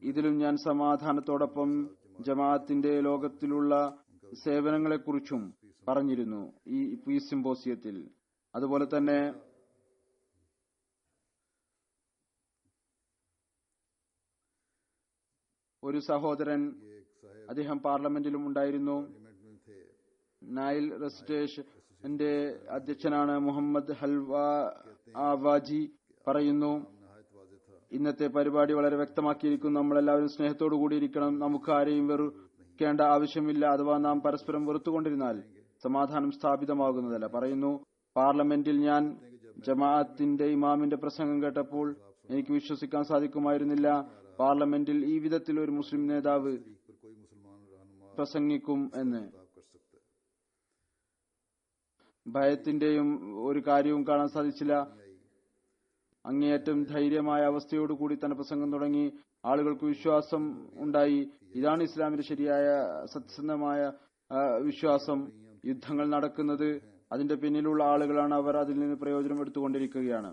ഇതിലും ഞാൻ സമാധാനത്തോടൊപ്പം ജമാഅത്തിന്റെ ലോകത്തിലുള്ള സേവനങ്ങളെക്കുറിച്ചും പറഞ്ഞിരുന്നു ഈ പീസ് സിംപോസിയത്തിൽ. അതുപോലെ തന്നെ ഒരു സഹോദരൻ, അദ്ദേഹം പാർലമെന്റിലും ഉണ്ടായിരുന്നു. നൈൽ റെസിറ്റേഷന്റെ അധ്യക്ഷനാണ് മുഹമ്മദ് ഹൽവ ആവാജി. പറയുന്നു, ഇന്നത്തെ പരിപാടി വളരെ വ്യക്തമാക്കിയിരിക്കുന്നു. നമ്മളെല്ലാവരും സ്നേഹത്തോടു കൂടിയിരിക്കണം. നമുക്ക് ആരെയും വെറുക്കേണ്ട ആവശ്യമില്ല. അഥവാ നാം പരസ്പരം വെറുത്തുകൊണ്ടിരുന്നാൽ സമാധാനം സ്ഥാപിതമാകുന്നതല്ല. പറയുന്നു, പാർലമെന്റിൽ ഞാൻ ജമാഅത്തിന്റെ ഇമാമിന്റെ പ്രസംഗം കേട്ടപ്പോൾ എനിക്ക് വിശ്വസിക്കാൻ സാധിക്കുമായിരുന്നില്ല. പാർലമെന്റിൽ ഈ വിധത്തിൽ ഒരു മുസ്ലിം നേതാവ് പ്രസംഗിക്കും എന്ന്. ഭയത്തിന്റെയും ഒരു കാര്യവും കാണാൻ സാധിച്ചില്ല. അങ്ങേയറ്റം ധൈര്യമായ അവസ്ഥയോടുകൂടി തന്നെ പ്രസംഗം തുടങ്ങി. ആളുകൾക്ക് വിശ്വാസം ഉണ്ടായി. ഇതാണ് ഇസ്ലാമിന്റെ ശരിയായ സത്യസന്ധമായ വിശ്വാസം. യുദ്ധങ്ങൾ നടക്കുന്നത് അതിന്റെ പിന്നിലുള്ള ആളുകളാണ്. അവർ അതിൽ നിന്ന് പ്രയോജനം എടുത്തുകൊണ്ടിരിക്കുകയാണ്.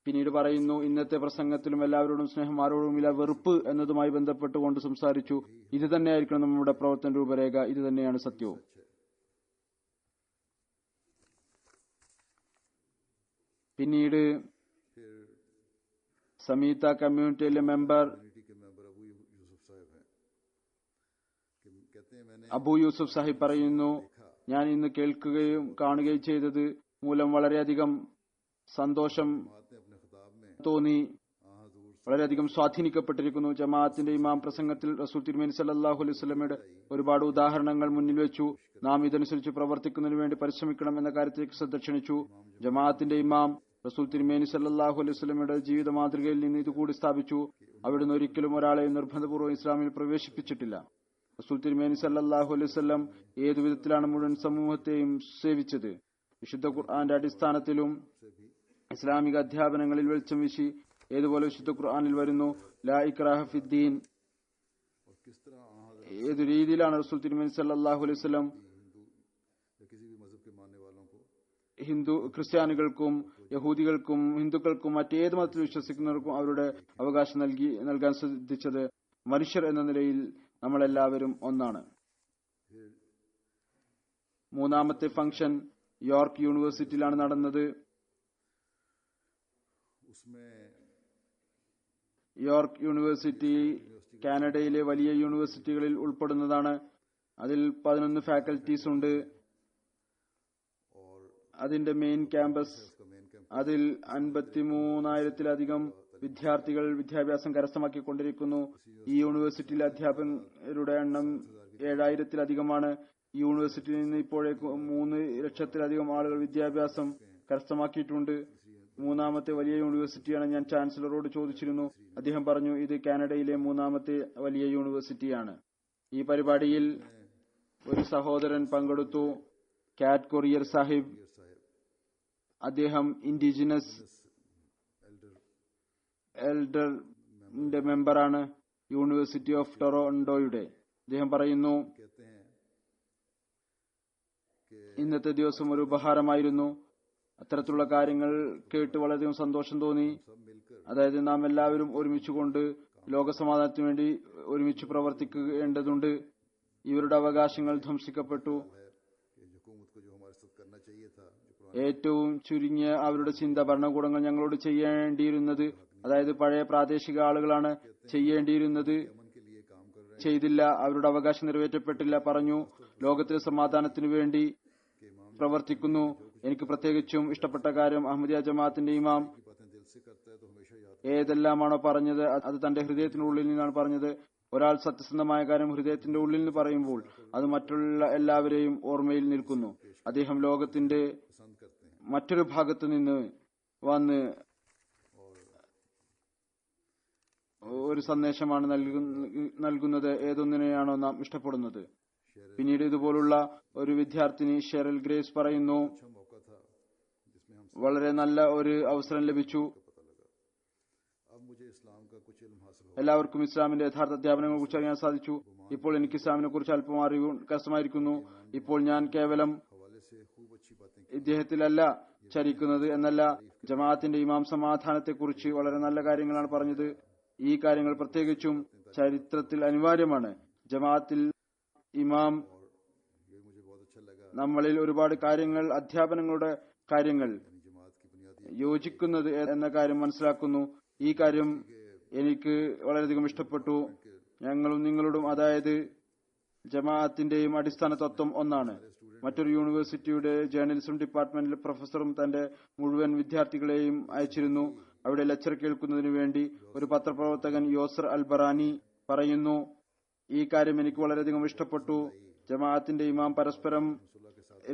പിന്നീട് പറയുന്നു, ഇന്നത്തെ പ്രസംഗത്തിലും എല്ലാവരോടും സ്നേഹം, ആരോടുമില്ല വെറുപ്പ് എന്നതുമായി ബന്ധപ്പെട്ടുകൊണ്ട് സംസാരിച്ചു. ഇത് തന്നെയായിരിക്കണം നമ്മുടെ പ്രവർത്തന രൂപരേഖ. ഇത് തന്നെയാണ് സത്യവും. പിന്നീട് സമീത കമ്മ്യൂണിറ്റിയിലെ മെമ്പർ അബു യൂസുഫ് സാഹിബ് പറയുന്നു, ഞാൻ ഇന്ന് കേൾക്കുകയും കാണുകയും ചെയ്തത് മൂലം വളരെയധികം സന്തോഷം തോന്നി, വളരെയധികം സ്വാധീനിക്കപ്പെട്ടിരിക്കുന്നു. ജമാഅത്തിന്റെ ഇമാം പ്രസംഗത്തിൽ റസൂൽ തിരുമേനി സല്ലല്ലാഹു അലൈഹി വസല്ലമയുടെ ഒരുപാട് ഉദാഹരണങ്ങൾ മുന്നിൽ വെച്ചു. നാം ഇതനുസരിച്ച് പ്രവർത്തിക്കുന്നതിനു വേണ്ടി പരിശ്രമിക്കണം എന്ന കാര്യത്തിലേക്ക് ശ്രദ്ധ ക്ഷണിച്ചു. ജമാഅത്തിന്റെ ഇമാം റസൂൽ തിരുമേനി സല്ലല്ലാഹു അലൈഹി വസല്ലമയുടെ ജീവിത മാതൃകയിൽ നിന്ന് ഇതുകൂടി സ്ഥാപിച്ചു. അവിടുന്ന് ഒരിക്കലും ഒരാളെയും നിർബന്ധപൂർവ്വം ഇസ്ലാമിൽ പ്രവേശിപ്പിച്ചിട്ടില്ല. റസൂൽ തിരുമേനി സല്ലല്ലാഹു അലൈഹി വസല്ലം ഏതു വിധത്തിലാണ് മുഴുവൻ സമൂഹത്തെയും സേവിച്ചത്. വിശുദ്ധ ഖുർആന്റെ അടിസ്ഥാനത്തിലും ഇസ്ലാമിക അധ്യാപനങ്ങളിൽ വെളിച്ചം വീശി. ഏതുപോലെ വിശുദ്ധ ഖുർആനിൽ വരുന്നു, ലാ ഇക്രാഹ ഫിദ്ദീൻ. ഏതു രീതിയിലാണ് റസൂൽ തിരുമേനി സല്ലല്ലാഹു അലൈഹി വസല്ലം ക്രിസ്ത്യാനികൾക്കും യഹൂദികൾക്കും ഹിന്ദുക്കൾക്കും മറ്റേത് മതത്തിൽ വിശ്വസിക്കുന്നവർക്കും അവരുടെ അവകാശം നൽകാൻ ശ്രദ്ധിച്ചത്. മനുഷ്യർ എന്ന നിലയിൽ നമ്മളെല്ലാവരും ഒന്നാണ്. മൂന്നാമത്തെ ഫംഗ്ഷൻ യോർക്ക് യൂണിവേഴ്സിറ്റിയിലാണ് നടന്നത്. യോർക്ക് യൂണിവേഴ്സിറ്റി കാനഡയിലെ വലിയ യൂണിവേഴ്സിറ്റികളിൽ ഉൾപ്പെടുന്നതാണ്. അതിൽ 11 ഫാക്കൽറ്റീസ് ഉണ്ട്. അതിന്റെ മെയിൻ ക്യാമ്പസ്, അതിൽ 53,000-ത്തിലധികം വിദ്യാർത്ഥികൾ വിദ്യാഭ്യാസം കരസ്ഥമാക്കിക്കൊണ്ടിരിക്കുന്നു. ഈ യൂണിവേഴ്സിറ്റിയിലെ അധ്യാപകരുടെ എണ്ണം 7,000-ത്തിലധികമാണ്. ഈ യൂണിവേഴ്സിറ്റിയിൽ നിന്ന് ഇപ്പോഴേക്കും 3,00,000-ത്തിലധികം ആളുകൾ വിദ്യാഭ്യാസം കരസ്ഥമാക്കിയിട്ടുണ്ട്. മൂന്നാമത്തെ വലിയ യൂണിവേഴ്സിറ്റിയാണ്. ഞാൻ ചാൻസലറോട് ചോദിച്ചിരുന്നു. അദ്ദേഹം പറഞ്ഞു, ഇത് കാനഡയിലെ മൂന്നാമത്തെ വലിയ യൂണിവേഴ്സിറ്റിയാണ്. ഈ പരിപാടിയിൽ ഒരു സഹോദരൻ പങ്കെടുത്തു, കാറ്റ് കൊറിയർ സാഹിബ്. അദ്ദേഹം ഇൻഡിജിനസ് എൽഡറിന്റെ മെമ്പറാണ്, യൂണിവേഴ്സിറ്റി ഓഫ് ടൊറന്റോയുടെ. അദ്ദേഹം പറയുന്നു, ഇന്നത്തെ ദിവസം ഒരു ഉപഹാരമായിരുന്നു. അത്തരത്തിലുള്ള കാര്യങ്ങൾ കേട്ട് വളരെയധികം സന്തോഷം തോന്നി. അതായത് നാം എല്ലാവരും ഒരുമിച്ചുകൊണ്ട് ലോകസമാധാനത്തിനു വേണ്ടി ഒരുമിച്ച് പ്രവർത്തിക്കേണ്ടതുണ്ട്. ഇവരുടെ അവകാശങ്ങൾ ധ്വംസിക്കപ്പെട്ടു. ഏറ്റവും ചുരുങ്ങിയ അവരുടെ ചിന്ത, ഭരണകൂടങ്ങൾ ഞങ്ങളോട് ചെയ്യേണ്ടിയിരുന്നത്, അതായത് പഴയ പ്രാദേശിക ആളുകളാണ് ചെയ്യേണ്ടിയിരുന്നത്, ചെയ്തില്ല. അവരുടെ അവകാശം നിറവേറ്റപ്പെട്ടില്ല. പറഞ്ഞു, ലോകത്തിലെ സമാധാനത്തിനു വേണ്ടി പ്രവർത്തിക്കുന്നു. എനിക്ക് പ്രത്യേകിച്ചും ഇഷ്ടപ്പെട്ട കാര്യം, അഹമ്മദിയ ജമാഅത്തിന്റെ ഇമാം ഏതെല്ലാമാണോ പറഞ്ഞത് അത് തന്റെ ഹൃദയത്തിനുള്ളിൽ നിന്നാണ് പറഞ്ഞത്. ഒരാൾ സത്യസന്ധമായ കാര്യം ഹൃദയത്തിന്റെ ഉള്ളിൽ നിന്ന് പറയുമ്പോൾ അത് മറ്റുള്ള എല്ലാവരെയും ഓർമ്മയിൽ നിൽക്കുന്നു. അദ്ദേഹം ലോകത്തിന്റെ മറ്റൊരു ഭാഗത്ത് നിന്ന് വന്ന് ഒരു സന്ദേശമാണ് നൽകുന്നത്, ഏതൊന്നിനെയാണോ നാം ഇഷ്ടപ്പെടുന്നത്. പിന്നീട് ഇതുപോലുള്ള ഒരു വിദ്യാർത്ഥിനി ഷെറിൽ ഗ്രേസ് പറയുന്നു, വളരെ നല്ല ഒരു അവസരം ലഭിച്ചു. എല്ലാവർക്കും ഇസ്ലാമിന്റെ യഥാർത്ഥ അധ്യാപനങ്ങളെ കുറിച്ച് അറിയാൻ സാധിച്ചു. ഇപ്പോൾ എനിക്ക് ഇസ്ലാമിനെ കുറിച്ച് അല്പം അറിവ് കരസ്ഥമായിരിക്കുന്നു. ഇപ്പോൾ ഞാൻ കേവലം ഇദ്ദേഹത്തിലല്ല ചരിക്കുന്നത് എന്നല്ല, ജമാഅത്തിന്റെ ഇമാം സമാധാനത്തെക്കുറിച്ച് വളരെ നല്ല കാര്യങ്ങളാണ് പറഞ്ഞത്. ഈ കാര്യങ്ങൾ പ്രത്യേകിച്ചും ചരിത്രത്തിൽ അനിവാര്യമാണ്. ജമാഅത്തിൽ ഇമാം നമ്മളിൽ ഒരുപാട് കാര്യങ്ങൾ, അധ്യാപനങ്ങളുടെ കാര്യങ്ങൾ യോജിക്കുന്നത് എന്ന കാര്യം മനസ്സിലാക്കുന്നു. ഈ കാര്യം എനിക്ക് വളരെയധികം ഇഷ്ടപ്പെട്ടു. ഞങ്ങളും നിങ്ങളോടും, അതായത് ജമാഅത്തിന്റെയും അടിസ്ഥാന തത്വം ഒന്നാണ്. മറ്റൊരു യൂണിവേഴ്സിറ്റിയുടെ ജേർണലിസം ഡിപ്പാർട്ട്മെന്റിലെ പ്രൊഫസറും തന്റെ മുഴുവൻ വിദ്യാർത്ഥികളെയും അയച്ചിരുന്നു അവിടെ ലെക്ചർ കേൾക്കുന്നതിനു വേണ്ടി. ഒരു പത്രപ്രവർത്തകൻ യോസർ അൽബറാനി പറയുന്നു, ഈ കാര്യം എനിക്ക് വളരെയധികം ഇഷ്ടപ്പെട്ടു. ജമാഅത്തിന്റെ ഇമാം പരസ്പരം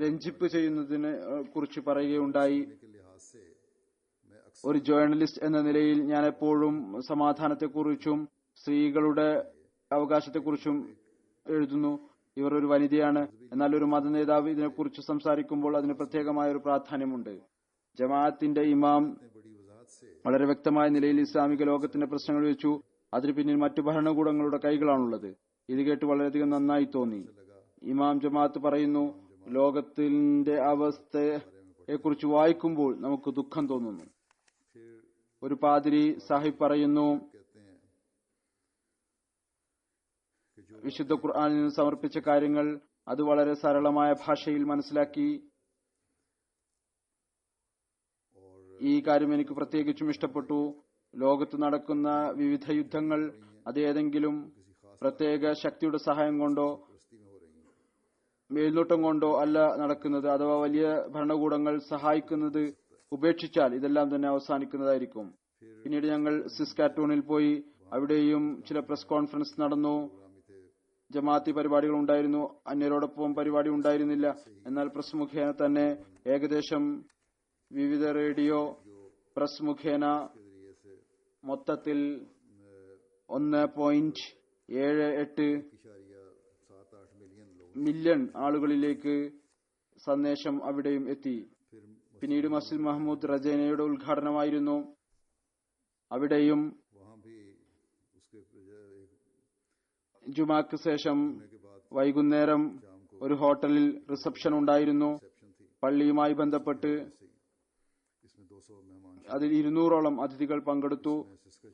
രഞ്ജിപ്പ് ചെയ്യുന്നതിനെ കുറിച്ച് പറയുകയുണ്ടായി. ഒരു ജേർണലിസ്റ്റ് എന്ന നിലയിൽ ഞാൻ എപ്പോഴും സമാധാനത്തെക്കുറിച്ചും സ്ത്രീകളുടെ അവകാശത്തെക്കുറിച്ചും എഴുതുന്നു. ഇവർ ഒരു വനിതയാണ്. എന്നാൽ ഒരു മതനേതാവ് ഇതിനെക്കുറിച്ച് സംസാരിക്കുമ്പോൾ അതിന് പ്രത്യേകമായ ഒരു പ്രാധാന്യമുണ്ട്. ജമാഅത്തിന്റെ ഇമാം വളരെ വ്യക്തമായ നിലയിൽ ഇസ്ലാമിക ലോകത്തിന്റെ പ്രശ്നങ്ങൾ വെച്ചു. അതിന് പിന്നിൽ മറ്റു ഭരണകൂടങ്ങളുടെ കൈകളാണുള്ളത്. ഇത് കേട്ട് വളരെയധികം നന്നായി തോന്നി. ഇമാം ജമാഅത്ത് പറയുന്നു, ലോകത്തിന്റെ അവസ്ഥയെക്കുറിച്ച് വായിക്കുമ്പോൾ നമുക്ക് ദുഃഖം തോന്നുന്നു. ഒരു പാതിരി സാഹിബ് പറയുന്നു, വിശുദ്ധ ഖുർആനിൽ നിന്ന് സമർപ്പിച്ച കാര്യങ്ങൾ അത് വളരെ സരളമായ ഭാഷയിൽ മനസ്സിലാക്കി. ഈ കാര്യം എനിക്ക് പ്രത്യേകിച്ചും ഇഷ്ടപ്പെട്ടു. ലോകത്ത് നടക്കുന്ന വിവിധ യുദ്ധങ്ങൾ അത് ഏതെങ്കിലും പ്രത്യേക ശക്തിയുടെ സഹായം കൊണ്ടോ മേൽനോട്ടം കൊണ്ടോ അല്ല നടക്കുന്നത്. അഥവാ വലിയ ഭരണകൂടങ്ങൾ സഹായിക്കുന്നത് ഉപേക്ഷിച്ചാൽ ഇതെല്ലാം തന്നെ അവസാനിക്കുന്നതായിരിക്കും. പിന്നീട് ഞങ്ങൾ സിസ്കാറ്റൂണിൽ പോയി. അവിടെയും ചില പ്രസ് കോൺഫറൻസ് നടന്നു. ജമാഅത്തി പരിപാടികൾ ഉണ്ടായിരുന്നു. അന്യരോടൊപ്പം പരിപാടി ഉണ്ടായിരുന്നില്ല. എന്നാൽ പ്രസ് മുഖേന തന്നെ ഏകദേശം വിവിധ റേഡിയോ പ്രസ് മുഖേന के जरिए से മൊത്തത്തിൽ 1.78 7-8 मिलियन लोग മില്യൺ ആളുകളിലേക്ക് സന്ദേശം അവിടെയും എത്തി. फिर പിന്നീട് മസ്ജിദ് മഹ്മൂദ് റജൈനയുടെ ഉദ്ഘാടനമായിരുന്നു. അവിടെയും वहाँ भी उसके एक ജുമാക്ക് ശേഷം के बाद വൈകുന്നേരം ഒരു ഹോട്ടലിൽ റിസപ്ഷൻ ഉണ്ടായിരുന്നു. रिसेप्शन थी പള്ളിയുമായി ബന്ധപ്പെട്ട് इसमें 200 मेहमान അതിൽ 200ഓളം അതിഥികൾ പങ്കെടുത്തു.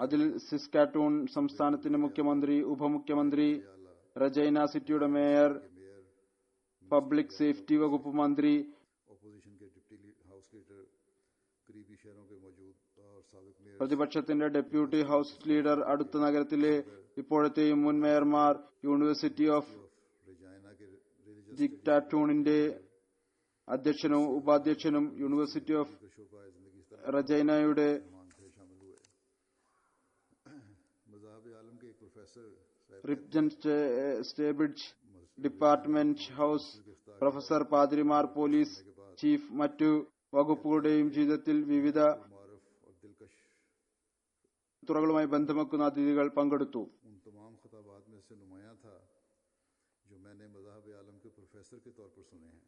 അതിൽ സിസ്കാറ്റൂൺ സംസ്ഥാനത്തിന്റെ മുഖ്യമന്ത്രി, ഉപമുഖ്യമന്ത്രി, റജൈന സിറ്റിയുടെ മേയർ, मेयर, പബ്ലിക് സേഫ്റ്റി വകുപ്പ് മന്ത്രി, ऑपोजिशन के डिप्टी हाउस लीडर, करीबी शहरों के मौजूद और साबिक मेयर പ്രതിപക്ഷത്തിന്റെ ഡെപ്യൂട്ടി ഹൌസ് ലീഡർ, അടുത്ത നഗരത്തിലെ ഇപ്പോഴത്തെയും മുൻ മേയർമാർ, യൂണിവേഴ്സിറ്റി ഓഫ് रजायना के रिलीजियस ജിക്ടാറ്റൂണിന്റെ അധ്യക്ഷനും ഉപാധ്യക്ഷനും, യൂണിവേഴ്സിറ്റി ഓഫ് शोबा जिंदगी റജൈനയുടെ मेहमान थे, शामिल हुए. मज़हब आलम के एक प्रोफेसर साहब റിപ്ജൻ സ്റ്റേബിഡ്ജ്, ഡിപ്പാർട്ട്മെന്റ് ഹൌസ്, പ്രൊഫസർ, പാതിരിമാർ, പോലീസ് ചീഫ്, മറ്റു വകുപ്പുകളുടെയും ജീവിതത്തിൽ വിവിധ मारूफ और दिलकश തുറകളുമായി ബന്ധമെക്കുന്ന അതിഥികൾ പങ്കെടുത്തു. उन तमाम खिताबात में से नुमाया था जो मैंने मज़हब आलम के प्रोफेसर के तौर पर सुने हैं.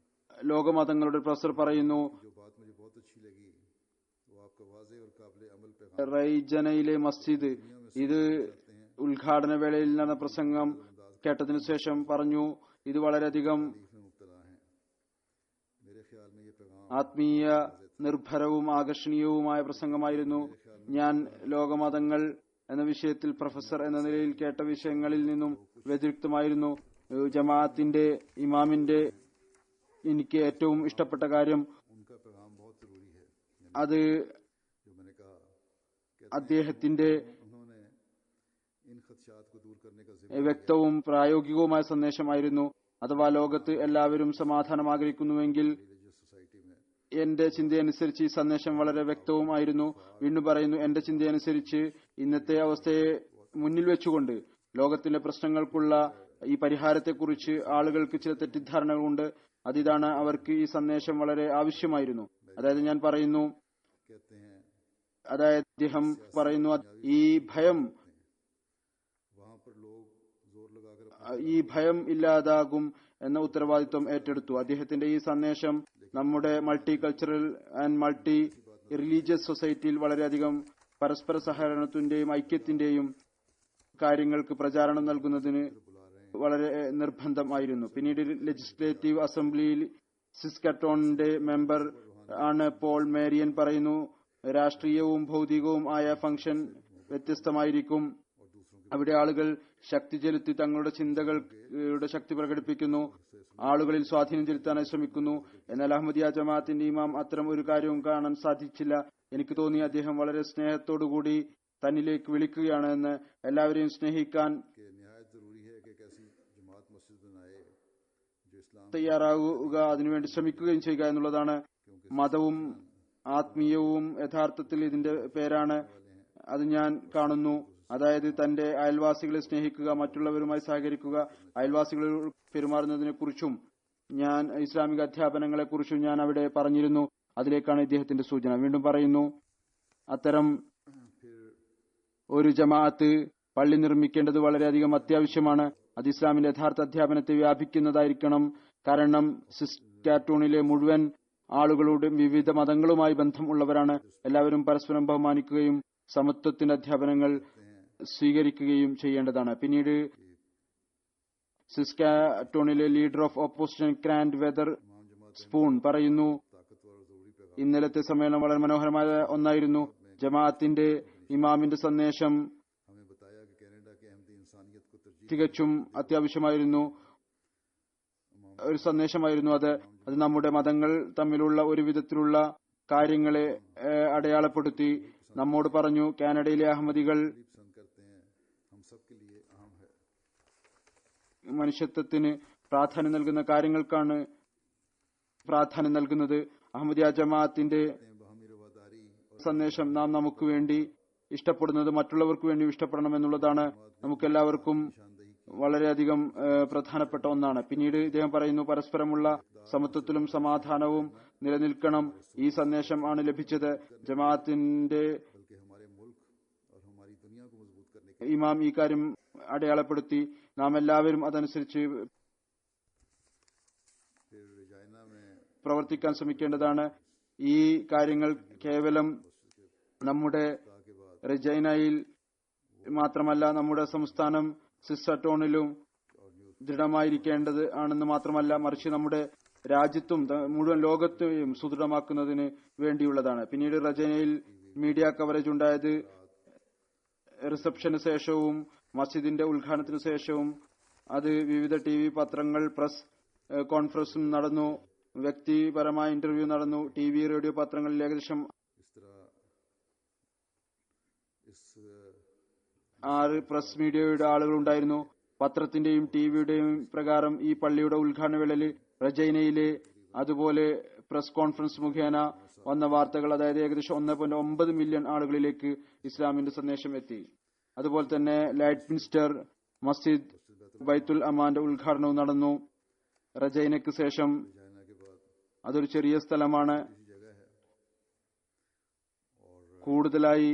ലോകമതങ്ങളുടെ പ്രൊഫസർ പറയുന്നു, जो बात मुझे बहुत अच्छी लगी वो आपका वाज़े और काबिल अमल पैगाम റൈജനയിലെ മസ്ജിദ് ഇത് ഉദ്ഘാടന വേളയിൽ നടന്ന പ്രസംഗം കേട്ടതിനു ശേഷം പറഞ്ഞു, ഇത് വളരെയധികം में मुब्तला हैं. मेरे ख्याल में ये पैगाम ആത്മീയ നിർഭരവും ആകർഷണീയവുമായ പ്രസംഗമായിരുന്നു. ഞാൻ ലോകമതങ്ങൾ എന്ന വിഷയത്തിൽ പ്രൊഫസർ എന്ന നിലയിൽ കേട്ട വിഷയങ്ങളിൽ നിന്നും വ്യതിരിക്തമായിരുന്നു. ജമാഅത്തിന്റെ ഇമാമിന്റെ എനിക്ക് ഏറ്റവും ഇഷ്ടപ്പെട്ട കാര്യം उनका पैगाम बहुत ज़रूरी है. അത് जो मैंने कहा അദ്ദേഹത്തിന്റെ उन्होंने इन खदशात को दूर करने का जिम्मा വ്യക്തവും പ്രായോഗികവുമായ സന്ദേശമായിരുന്നു. അഥവാ ലോകത്ത് എല്ലാവരും സമാധാനം ആഗ്രഹിക്കുന്നുവെങ്കിൽ रिलीजियस सोसाइटी में എന്റെ ചിന്തയനുസരിച്ച് ഈ സന്ദേശം വളരെ വ്യക്തവുമായിരുന്നു. വീണ്ടും പറയുന്നു, എന്റെ ചിന്തയനുസരിച്ച് ഇന്നത്തെ അവസ്ഥയെ മുന്നിൽ വെച്ചുകൊണ്ട് ലോകത്തിലെ പ്രശ്നങ്ങൾക്കുള്ള ഈ പരിഹാരത്തെക്കുറിച്ച് ആളുകൾക്ക് ചില തെറ്റിദ്ധാരണകളുണ്ട്. അതിതാണ് അവർക്ക് ഈ സന്ദേശം വളരെ ആവശ്യമായിരുന്നു. അതായത് ഞാൻ പറയുന്നു, कहते हैं അതായത് അദ്ദേഹം പറയുന്നു, ഈ ഭയം वहाँ पर लोग जोर लगाकर ഈ ഭയം ഇല്ലാതാകും എന്ന ഉത്തരവാദിത്വം ഏറ്റെടുത്തു. അദ്ദേഹത്തിന്റെ ഈ സന്ദേശം നമ്മുടെ multi cultural and multi religious സൊസൈറ്റിയിൽ വളരെയധികം പരസ്പര സഹകരണത്തിന്റെയും ഐക്യത്തിന്റെയും കാര്യങ്ങൾക്ക് പ്രചാരണം നൽകുന്നതിന് വളരെ നിർബന്ധമായിരുന്നു. പിന്നീട് ലെജിസ്ലേറ്റീവ് അസംബ്ലിയിൽ സിസ്കറ്റോണിന്റെ മെമ്പർ ആണ് പോൾ മേരിയൻ പറയുന്നു, രാഷ്ട്രീയവും ഭൗതികവും ആയ ഫംഗ്ഷൻ വ്യത്യസ്തമായിരിക്കും. അവിടെ ആളുകൾ ശക്തി ചെലുത്തി തങ്ങളുടെ ചിന്തകളുടെ ശക്തി പ്രകടിപ്പിക്കുന്നു, ആളുകളിൽ സ്വാധീനം ചെലുത്താനായി ശ്രമിക്കുന്നു. എന്നാൽ അഹമ്മദിയ ജമാഅത്തിന്റെ ഇമാം അത്തരം ഒരു കാര്യവും കാണാൻ സാധിച്ചില്ല. എനിക്ക് തോന്നി അദ്ദേഹം വളരെ സ്നേഹത്തോടുകൂടി തന്നിലേക്ക് വിളിക്കുകയാണ് എന്ന്. എല്ലാവരെയും സ്നേഹിക്കാൻ कि निहायत ज़रूरी है कि एक ऐसी जमात मस्जिद बनाए जो इस्लाम തയ്യാറാവുക, അതിനുവേണ്ടി ശ്രമിക്കുകയും ചെയ്യുക എന്നുള്ളതാണ്. മതവും ആത്മീയവും യഥാർത്ഥത്തിൽ ഇതിന്റെ പേരാണ്. അത് ഞാൻ കാണുന്നു. അതായത് തന്റെ അയൽവാസികളെ സ്നേഹിക്കുക, മറ്റുള്ളവരുമായി സഹകരിക്കുക, അയൽവാസികളോട് പെരുമാറുന്നതിനെ കുറിച്ചും ഞാൻ ഇസ്ലാമിക അധ്യാപനങ്ങളെ കുറിച്ചും ഞാൻ അവിടെ പറഞ്ഞിരുന്നു. അതിലേക്കാണ് ഇദ്ദേഹത്തിന്റെ സൂചന. വീണ്ടും പറയുന്നു, അത്തരം ഒരു ജമാഅത്ത് പള്ളി നിർമ്മിക്കേണ്ടത് വളരെയധികം അത്യാവശ്യമാണ്. അത് ഇസ്ലാമിന്റെ യഥാർത്ഥ അധ്യാപനത്തെ വ്യാപിക്കുന്നതായിരിക്കണം. കാരണം സിസ്കാറ്റൂണിലെ മുഴുവൻ ആളുകളുടെയും വിവിധ മതങ്ങളുമായി ബന്ധം ഉള്ളവരാണ്. എല്ലാവരും പരസ്പരം ബഹുമാനിക്കുകയും സമത്വത്തിന്റെ അധ്യാപനങ്ങൾ സ്വീകരിക്കുകയും ചെയ്യേണ്ടതാണ്. പിന്നീട് സിസ്കാറ്റൂണിലെ ലീഡർ ഓഫ് ഓപ്പോസിഷൻ ക്രാൻഡ് വെദർ സ്പൂൺ പറയുന്നു, ഇന്നലത്തെ സമ്മേളനം വളരെ മനോഹരമായ ഒന്നായിരുന്നു. ജമാഅത്തിന്റെ ഇമാമിന്റെ സന്ദേശം हमें बताया कि कनाडा के अहमदी इंसानियत को तरजीह തികച്ചും അത്യാവശ്യമായിരുന്നു, ഒരു സന്ദേശമായിരുന്നു. അത് നമ്മുടെ മതങ്ങൾ തമ്മിലുള്ള ഒരു വിധത്തിലുള്ള കാര്യങ്ങളെ അടയാളപ്പെടുത്തി നമ്മോട് പറഞ്ഞു, കാനഡയിലെ അഹമ്മദികൾ पसंद करते हैं, हम सब के लिए अहम है. മനുഷ്യത്വത്തിന് പ്രാധാന്യം നൽകുന്ന കാര്യങ്ങൾക്കാണ് പ്രാധാന്യം നൽകുന്നത്. അഹമ്മദിയ ജമാഅത്തിന്റെ बाहमी रवादारी സന്ദേശം നാം നമുക്ക് വേണ്ടി ഇഷ്ടപ്പെടുന്നത് മറ്റുള്ളവർക്ക് വേണ്ടി ഇഷ്ടപ്പെടണം എന്നുള്ളതാണ്. നമുക്കെല്ലാവർക്കും വളരെയധികം പ്രധാനപ്പെട്ട ഒന്നാണ്. പിന്നീട് ഇദ്ദേഹം പറയുന്നു, പരസ്പരമുള്ള സമത്വത്തിലും സമാധാനവും നിലനിൽക്കണം. ഈ സന്ദേശം ആണ് ലഭിച്ചത്. ജമാഅത്തിന്റെ बल्कि हमारे मुल्क और हमारी दुनिया को मजबूत करने के ഇമാം ഈ കാര്യം അടയാളപ്പെടുത്തി. നാം എല്ലാവരും അതനുസരിച്ച് फिर रजाइना में പ്രവർത്തിക്കാൻ ശ്രമിക്കേണ്ടതാണ്. ഈ കാര്യങ്ങൾ കേവലം നമ്മുടെ റജൈനയിൽ മാത്രമല്ല, നമ്മുടെ സംസ്ഥാനം സിസ്റ്റോണിലും ദൃഢമായിരിക്കേണ്ടത് ആണെന്ന് മാത്രമല്ല, മറിച്ച് നമ്മുടെ രാജ്യത്തും മുഴുവൻ ലോകത്തെയും സുദൃഢമാക്കുന്നതിന് വേണ്ടിയുള്ളതാണ്. പിന്നീട് റജൈനയിൽ മീഡിയ കവറേജ് ഉണ്ടായത് റിസപ്ഷന് ശേഷവും മസ്ജിദിന്റെ ഉദ്ഘാടനത്തിന് ശേഷവും. അത് വിവിധ TV പത്രങ്ങൾ, പ്രസ് കോൺഫറൻസും നടന്നു, വ്യക്തിപരമായ ഇന്റർവ്യൂ നടന്നു. TV, റേഡിയോ, പത്രങ്ങളിൽ ഏകദേശം इस तरह इस 6 പ്രസ് മീഡിയയുടെ ആളുകൾ ഉണ്ടായിരുന്നു. പത്രത്തിന്റെയും ടിവിയുടെയും പ്രകാരം ഈ പള്ളിയുടെ ഉദ്ഘാടന വേളയിൽ റജൈനയിലെ അതുപോലെ പ്രസ് കോൺഫറൻസ് മുഖേന വന്ന വാർത്തകൾ, അതായത് ഏകദേശം 1.9 മില്യൺ ആളുകളിലേക്ക് ഇസ്ലാമിന്റെ സന്ദേശം എത്തി. അതുപോലെ തന്നെ ലൈറ്റ് മിൻസ്റ്റർ മസ്ജിദ് ബൈത്തുൽ അമാന്റെ ഉദ്ഘാടനവും നടന്നു. റജൈനയ്ക്ക് ശേഷം रजाइना के बाद അതൊരു ചെറിയ സ്ഥലമാണ്. इसी जगह है और കൂടുതലായി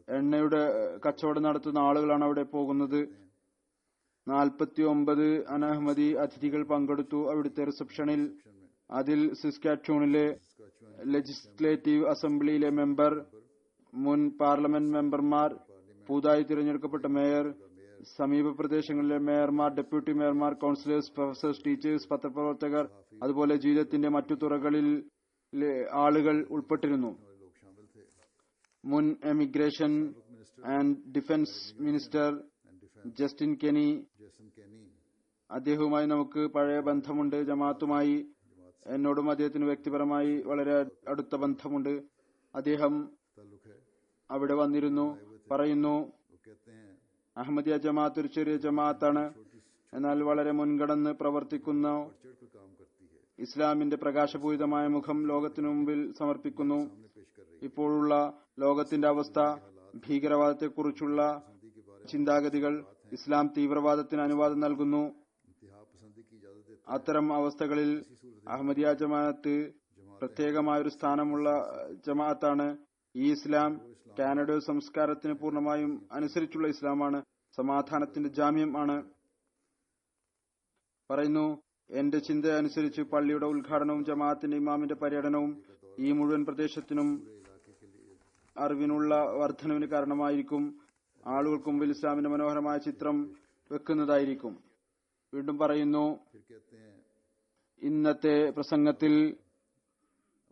എണ്ണയുടെ കച്ചവടം നടത്തുന്ന ആളുകളാണ് അവിടെ പോകുന്നത്. 49 അനഹമ്മദി അതിഥികൾ പങ്കെടുത്തു അവിടുത്തെ റിസപ്ഷനിൽ. അതിൽ സിസ്കാറ്റൂണിലെ ലെജിസ്ലേറ്റീവ് അസംബ്ലിയിലെ മെമ്പർ, മുൻ പാർലമെന്റ് മെമ്പർമാർ, പുതുതായി തിരഞ്ഞെടുക്കപ്പെട്ട മേയർ, സമീപ പ്രദേശങ്ങളിലെ മേയർമാർ, ഡെപ്യൂട്ടി മേയർമാർ, കൌൺസിലേഴ്സ്, പ്രൊഫസേഴ്സ്, ടീച്ചേഴ്സ്, പത്രപ്രവർത്തകർ, അതുപോലെ ജീവിതത്തിന്റെ മറ്റു തുറകളിൽ ആളുകൾ ഉൾപ്പെട്ടിരുന്നു. लोग शामिल थे. മുൻ emigration and defence minister Justin Kenny, जैसन कैनी അദ്ദേഹവുമായി നമുക്ക് പഴയ ബന്ധമുണ്ട്. ജമാഅത്തുമായി എന്നോടും അദ്ദേഹത്തിന് വ്യക്തിപരമായി വളരെ അടുത്ത ബന്ധമുണ്ട്. അദ്ദേഹം ताल्लुक है. അവിടെ വന്നിരുന്നു. പറയുന്നു, वो कहते हैं അഹമ്മദിയ ജമാഅത്ത് ഒരു ചെറിയ ജമാഅത്താണ്, എന്നാൽ വളരെ മുൻകടന്ന് പ്രവർത്തിക്കുന്ന चढ़कर काम करती है, ഇസ്ലാമിന്റെ പ്രകാശപൂരിതമായ മുഖം ലോകത്തിനു മുമ്പിൽ സമർപ്പിക്കുന്നു. सामने पेश कर रही ഇപ്പോഴുള്ള ലോകത്തിന്റെ അവസ്ഥ, ഭീകരവാദത്തെക്കുറിച്ചുള്ള ചിന്താഗതികൾ, ഇസ്ലാം തീവ്രവാദത്തിന് അനുവാദം നൽകുന്നു. इंतहा पसंदी की इजाजत देती അത്തരം അവസ്ഥകളിൽ അഹമ്മദിയ ജമാഅത്ത് പ്രത്യേകമായൊരു സ്ഥാനമുള്ള ജമാഅത്താണ്. ഈ ഇസ്ലാം കാനഡ സംസ്കാരത്തിന് പൂർണ്ണമായും അനുസരിച്ചുള്ള ഇസ്ലാമാണ്, സമാധാനത്തിന്റെ ജാമ്യം ആണ്. പറയുന്നു, എന്റെ ചിന്ത അനുസരിച്ച് പള്ളിയുടെ ഉദ്ഘാടനവും ജമാഅത്തിന്റെ ഇമാമിന്റെ പര്യടനവും ഈ മുഴുവൻ പ്രദേശത്തിനും അറിവിനുള്ള വർധനവിന് കാരണമായിരിക്കും. ആളുകൾക്ക് മുമ്പിൽ ഇസ്ലാമിന്റെ മനോഹരമായ ചിത്രം വെക്കുന്നതായിരിക്കും. വീണ്ടും പറയുന്നു, फिर कहते हैं ഇന്നത്തെ പ്രസംഗത്തിൽ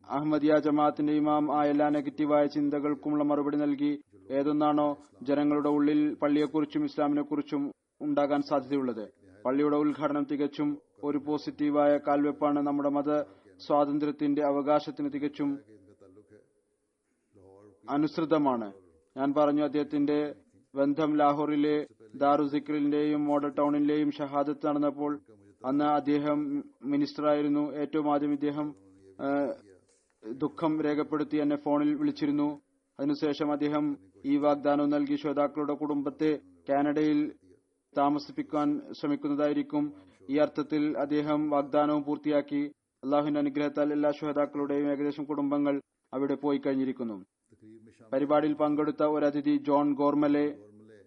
അഹമ്മദിയ ജമാഅത്തിന്റെ ഇമാം ആ എല്ലാ നെഗറ്റീവായ ചിന്തകൾക്കുമുള്ള മറുപടി നൽകി. ഏതൊന്നാണോ ജനങ്ങളുടെ ഉള്ളിൽ പള്ളിയെക്കുറിച്ചും ഇസ്ലാമിനെക്കുറിച്ചും ഉണ്ടാകാൻ സാധ്യതയുള്ളത്. പള്ളിയുടെ ഉദ്ഘാടനം തികച്ചും ഒരു പോസിറ്റീവായ കാൽവെപ്പാണ്. നമ്മുടെ മത സ്വാതന്ത്ര്യത്തിന്റെ അവകാശത്തിന് തികച്ചും कि इनका ताल्लुक है लाहौर അനുസൃതമാണ്. ഞാൻ പറഞ്ഞു, അദ്ദേഹത്തിന്റെ ബന്ധം ലാഹോറിലെ ദാറുസിക്രിന്റെയും മോഡൽ ടൗണിന്റെയും ഷഹാദത്ത് നടന്നപ്പോൾ അന്ന് അദ്ദേഹം മിനിസ്റ്ററായിരുന്നു. ഏറ്റവും ആദ്യം ഇദ്ദേഹം ദുഃഖം രേഖപ്പെടുത്തി എന്നെ ഫോണിൽ വിളിച്ചിരുന്നു. അതിനുശേഷം അദ്ദേഹം ഈ വാഗ്ദാനവും നൽകി, ശ്രോതാക്കളുടെ കുടുംബത്തെ കാനഡയിൽ താമസിപ്പിക്കാൻ ശ്രമിക്കുന്നതായിരിക്കും. ഈ അർത്ഥത്തിൽ അദ്ദേഹം വാഗ്ദാനവും പൂർത്തിയാക്കി. അള്ളാഹുവിന്റെ അനുഗ്രഹത്താൽ എല്ലാ ശ്രോതാക്കളുടെയും ഏകദേശം കുടുംബങ്ങൾ അവിടെ പോയി കഴിഞ്ഞിരിക്കുന്നു. तकरीब में शामिल പരിപാടിയിൽ പങ്കെടുത്ത ഒരു അതിഥി ജോൺ ഗോർമലെ, गौरमले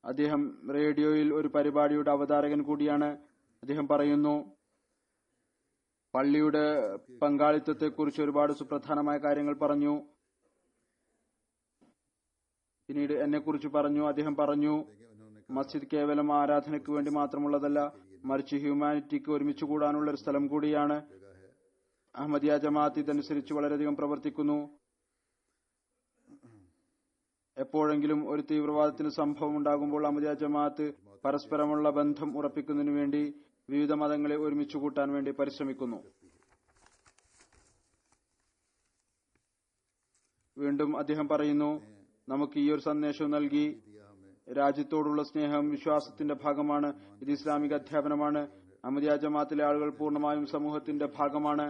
അദ്ദേഹം റേഡിയോയിൽ ഒരു പരിപാടിയുടെ അവതാരകൻ കൂടിയാണ്. അദ്ദേഹം പറയുന്നു, പള്ളിയുടെ പങ്കാളിത്തത്തെക്കുറിച്ച് ഒരുപാട് സുപ്രധാനമായ കാര്യങ്ങൾ പറഞ്ഞു. പിന്നീട് എന്നെക്കുറിച്ച് പറഞ്ഞു. അദ്ദേഹം പറഞ്ഞു, മസ്ജിദ് കേവലം ആരാധനയ്ക്ക് വേണ്ടി മാത്രമുള്ളതല്ല, മറിച്ച് ഹ്യൂമാനിറ്റിക്ക് ഒരുമിച്ച് കൂടാനുള്ള ഒരു സ്ഥലം കൂടിയാണ്. അഹമ്മദിയ ജമാഅത്ത് ഇതനുസരിച്ച് വളരെയധികം പ്രവർത്തിക്കുന്നു. എപ്പോഴെങ്കിലും ഒരു തീവ്രവാദത്തിന് സംഭവം ഉണ്ടാകുമ്പോൾ അഹമ്മദിയ ജമാഅത്ത് പരസ്പരമുള്ള ബന്ധം ഉറപ്പിക്കുന്നതിനു വേണ്ടി വിവിധ മതങ്ങളെ ഒരുമിച്ച് കൂട്ടാൻ വേണ്ടി പരിശ്രമിക്കുന്നു. വീണ്ടും അദ്ദേഹം പറയുന്നു, നമുക്ക് ഈ ഒരു സന്ദേശം നൽകി. രാജ്യത്തോടുള്ള സ്നേഹം വിശ്വാസത്തിന്റെ ഭാഗമാണ്. ഇത് ഇസ്ലാമിക അധ്യാപനമാണ്. അഹമ്മദിയ ജമാഅത്തിലെ ആളുകൾ പൂർണ്ണമായും സമൂഹത്തിന്റെ ഭാഗമാണ്.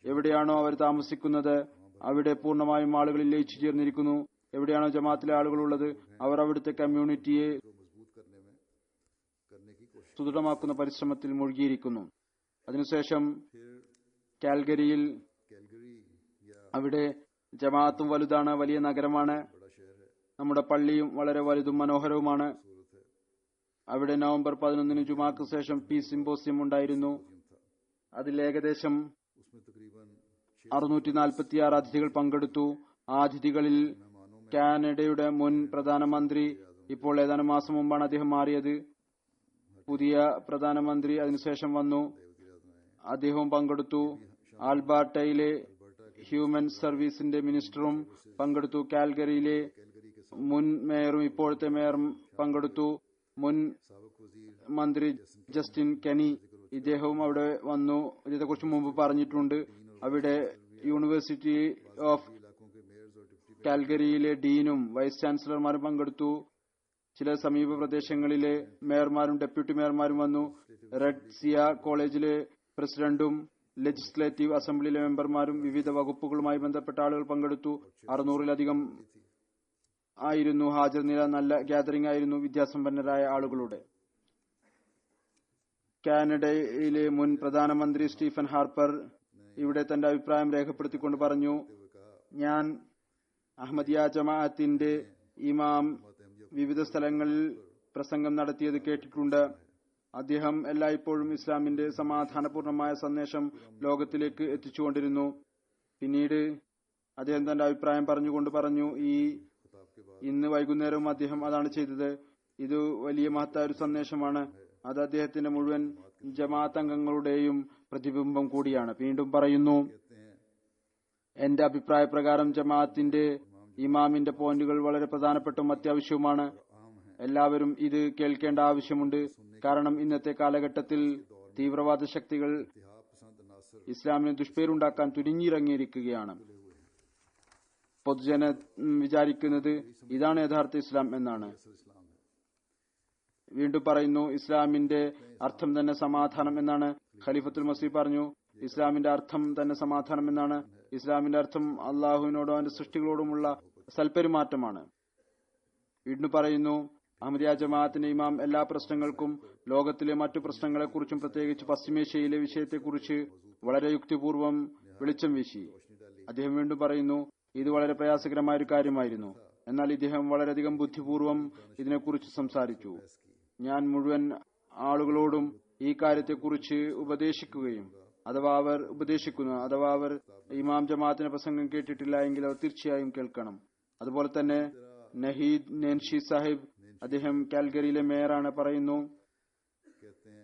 എവിടെയാണോ അവർ താമസിക്കുന്നത് അവിടെ പൂർണ്ണമായും ആളുകളിൽ ലയിച്ചു ചേർന്നിരിക്കുന്നു. എവിടെയാണോ ജമാഅത്തിലെ ആളുകൾ ഉള്ളത് അവർ അവിടുത്തെ കമ്മ്യൂണിറ്റിയെ സുദൃഢമാക്കുന്ന പരിശ്രമത്തിൽ മുഴുകിയിരിക്കുന്നു. അതിനുശേഷം फिर കാൽഗരിയിൽ कैलगरी या അവിടെ ജമാഅത്തും വലുതാണ്, വലിയ നഗരമാണ്. बड़ा शहर है, നമ്മുടെ പള്ളിയും വളരെ വലുതും മനോഹരവുമാണ്. सूरत है, അവിടെ നവംബർ 11 ജുമാക്ക് ശേഷം പീസ് സിംപോസിയം ഉണ്ടായിരുന്നു. था അതിൽ ഏകദേശം उसमें तकरीबन 646 അതിഥികൾ പങ്കെടുത്തു. ആ അതിഥികളിൽ मेहमानों में കാനഡയുടെ മുൻ പ്രധാനമന്ത്രി, ഇപ്പോൾ ഏതാനും മാസം മുമ്പാണ് അദ്ദേഹം മാറിയത്, പുതിയ പ്രധാനമന്ത്രി അതിനുശേഷം വന്നു, അദ്ദേഹവും പങ്കെടുത്തു. ആൽബർട്ടയിലെ ഹ്യൂമൻ സർവീസിന്റെ മിനിസ്റ്ററും പങ്കെടുത്തു. കാൽഗറിയിലെ മുൻ മേയറും ഇപ്പോഴത്തെ മേയറും പങ്കെടുത്തു. മുൻ साबिक वजीर മന്ത്രി ജസ്റ്റിൻ കെനി ഇദ്ദേഹവും അവിടെ വന്നു. ഇതേക്കുറിച്ച് മുമ്പ് പറഞ്ഞിട്ടുണ്ട്. അവിടെ യൂണിവേഴ്സിറ്റി ഓഫ് इलाकों के मेयर्स और डिप्टी കാൽഗരിയിലെ ഡീനും വൈസ് ചാൻസലർമാരും പങ്കെടുത്തു. ചില സമീപ പ്രദേശങ്ങളിലെ മേയർമാരും ഡെപ്യൂട്ടി മേയർമാരും വന്നു. റെഡ് സിയ കോളേജിലെ പ്രസിഡന്റും ലെജിസ്ലേറ്റീവ് അസംബ്ലിയിലെ മെമ്പർമാരും വിവിധ വകുപ്പുകളുമായി ബന്ധപ്പെട്ട ആളുകൾ പങ്കെടുത്തു. 600-ലധികം ആയിരുന്നു ഹാജർ നില. നല്ല ഗ്യാതറിംഗ് ആയിരുന്നു വിദ്യാസമ്പന്നരായ ആളുകളുടെ. കാനഡയിലെ മുൻ പ്രധാനമന്ത്രി സ്റ്റീഫൻ ഹാർപ്പർ ഇവിടെ തന്റെ അഭിപ്രായം രേഖപ്പെടുത്തിക്കൊണ്ട് പറഞ്ഞു, ഞാൻ അഹമ്മദിയ ജമാഅത്തിന്റെ ഇമാം വിവിധ സ്ഥലങ്ങളിൽ പ്രസംഗം നടത്തിയത് കേട്ടിട്ടുണ്ട്. അദ്ദേഹം എല്ലായ്പ്പോഴും ഇസ്ലാമിന്റെ സമാധാനപൂർണമായ സന്ദേശം ലോകത്തിലേക്ക് എത്തിച്ചുകൊണ്ടിരുന്നു. പിന്നീട് അദ്ദേഹം തന്റെ അഭിപ്രായം പറഞ്ഞുകൊണ്ട് പറഞ്ഞു, ഇന്ന് വൈകുന്നേരവും അദ്ദേഹം അതാണ് ചെയ്തത്. ഇത് വലിയ മഹത്തായ ഒരു സന്ദേശമാണ്. അത് അദ്ദേഹത്തിന്റെ മുഴുവൻ ജമാഅത്ത് അംഗങ്ങളുടെയും പ്രതിബിംബം കൂടിയാണ്. വീണ്ടും പറയുന്നു, എന്റെ അഭിപ്രായ പ്രകാരം ജമാഅത്തിന്റെ ഇമാമിന്റെ പോയിന്റുകൾ വളരെ പ്രധാനപ്പെട്ടും അത്യാവശ്യവുമാണ്. എല്ലാവരും ഇത് കേൾക്കേണ്ട ആവശ്യമുണ്ട്. കാരണം ഇന്നത്തെ കാലഘട്ടത്തിൽ തീവ്രവാദ ശക്തികൾ ഇസ്ലാമിന് ദുഷ്പേരുണ്ടാക്കാൻ തുനിഞ്ഞിറങ്ങിയിരിക്കുകയാണ്. പൊതുജന വിചാരിക്കുന്നത് ഇതാണ് യഥാർത്ഥ ഇസ്ലാം എന്നാണ്. വീണ്ടും പറയുന്നു, ഇസ്ലാമിന്റെ അർത്ഥം തന്നെ സമാധാനം എന്നാണ്. ഖലീഫത്തുൽ മസീഹ് പറഞ്ഞു, ഇസ്ലാമിന്റെ അർത്ഥം തന്നെ സമാധാനം എന്നാണ്. ഇസ്ലാമിന്റെ അർത്ഥം അള്ളാഹുവിനോടും അവന്റെ സൃഷ്ടികളോടുമുള്ള സൽപെരുമാറ്റമാണ്. വീണ്ടും പറയുന്നു, അഹമ്മദിയ ജമാഅത്തിന്റെ ഇമാം എല്ലാ പ്രശ്നങ്ങൾക്കും, ലോകത്തിലെ മറ്റു പ്രശ്നങ്ങളെക്കുറിച്ചും പ്രത്യേകിച്ച് പശ്ചിമേഷ്യയിലെ വിഷയത്തെക്കുറിച്ച് വളരെ യുക്തിപൂർവം വെളിച്ചം വീശി. അദ്ദേഹം വീണ്ടും പറയുന്നു, ഇത് വളരെ പ്രയാസകരമായ ഒരു കാര്യമായിരുന്നു. എന്നാൽ ഇദ്ദേഹം വളരെയധികം ബുദ്ധിപൂർവം ഇതിനെക്കുറിച്ച് സംസാരിച്ചു. ഞാൻ മുഴുവൻ ആളുകളോടും ഈ കാര്യത്തെക്കുറിച്ച് ഉപദേശിക്കുന്നു. അഥവാ അവർ ഇമാം ജമാഅത്തിന്റെ പ്രസംഗം കേട്ടിട്ടില്ല എങ്കിൽ അവർ തീർച്ചയായും കേൾക്കണം. അതുപോലെ തന്നെ നഹീദ് നെൻഷി സാഹിബ്, അദ്ദേഹം കാൽഗറിയിലെ മേയറാണ്, പറയുന്നു,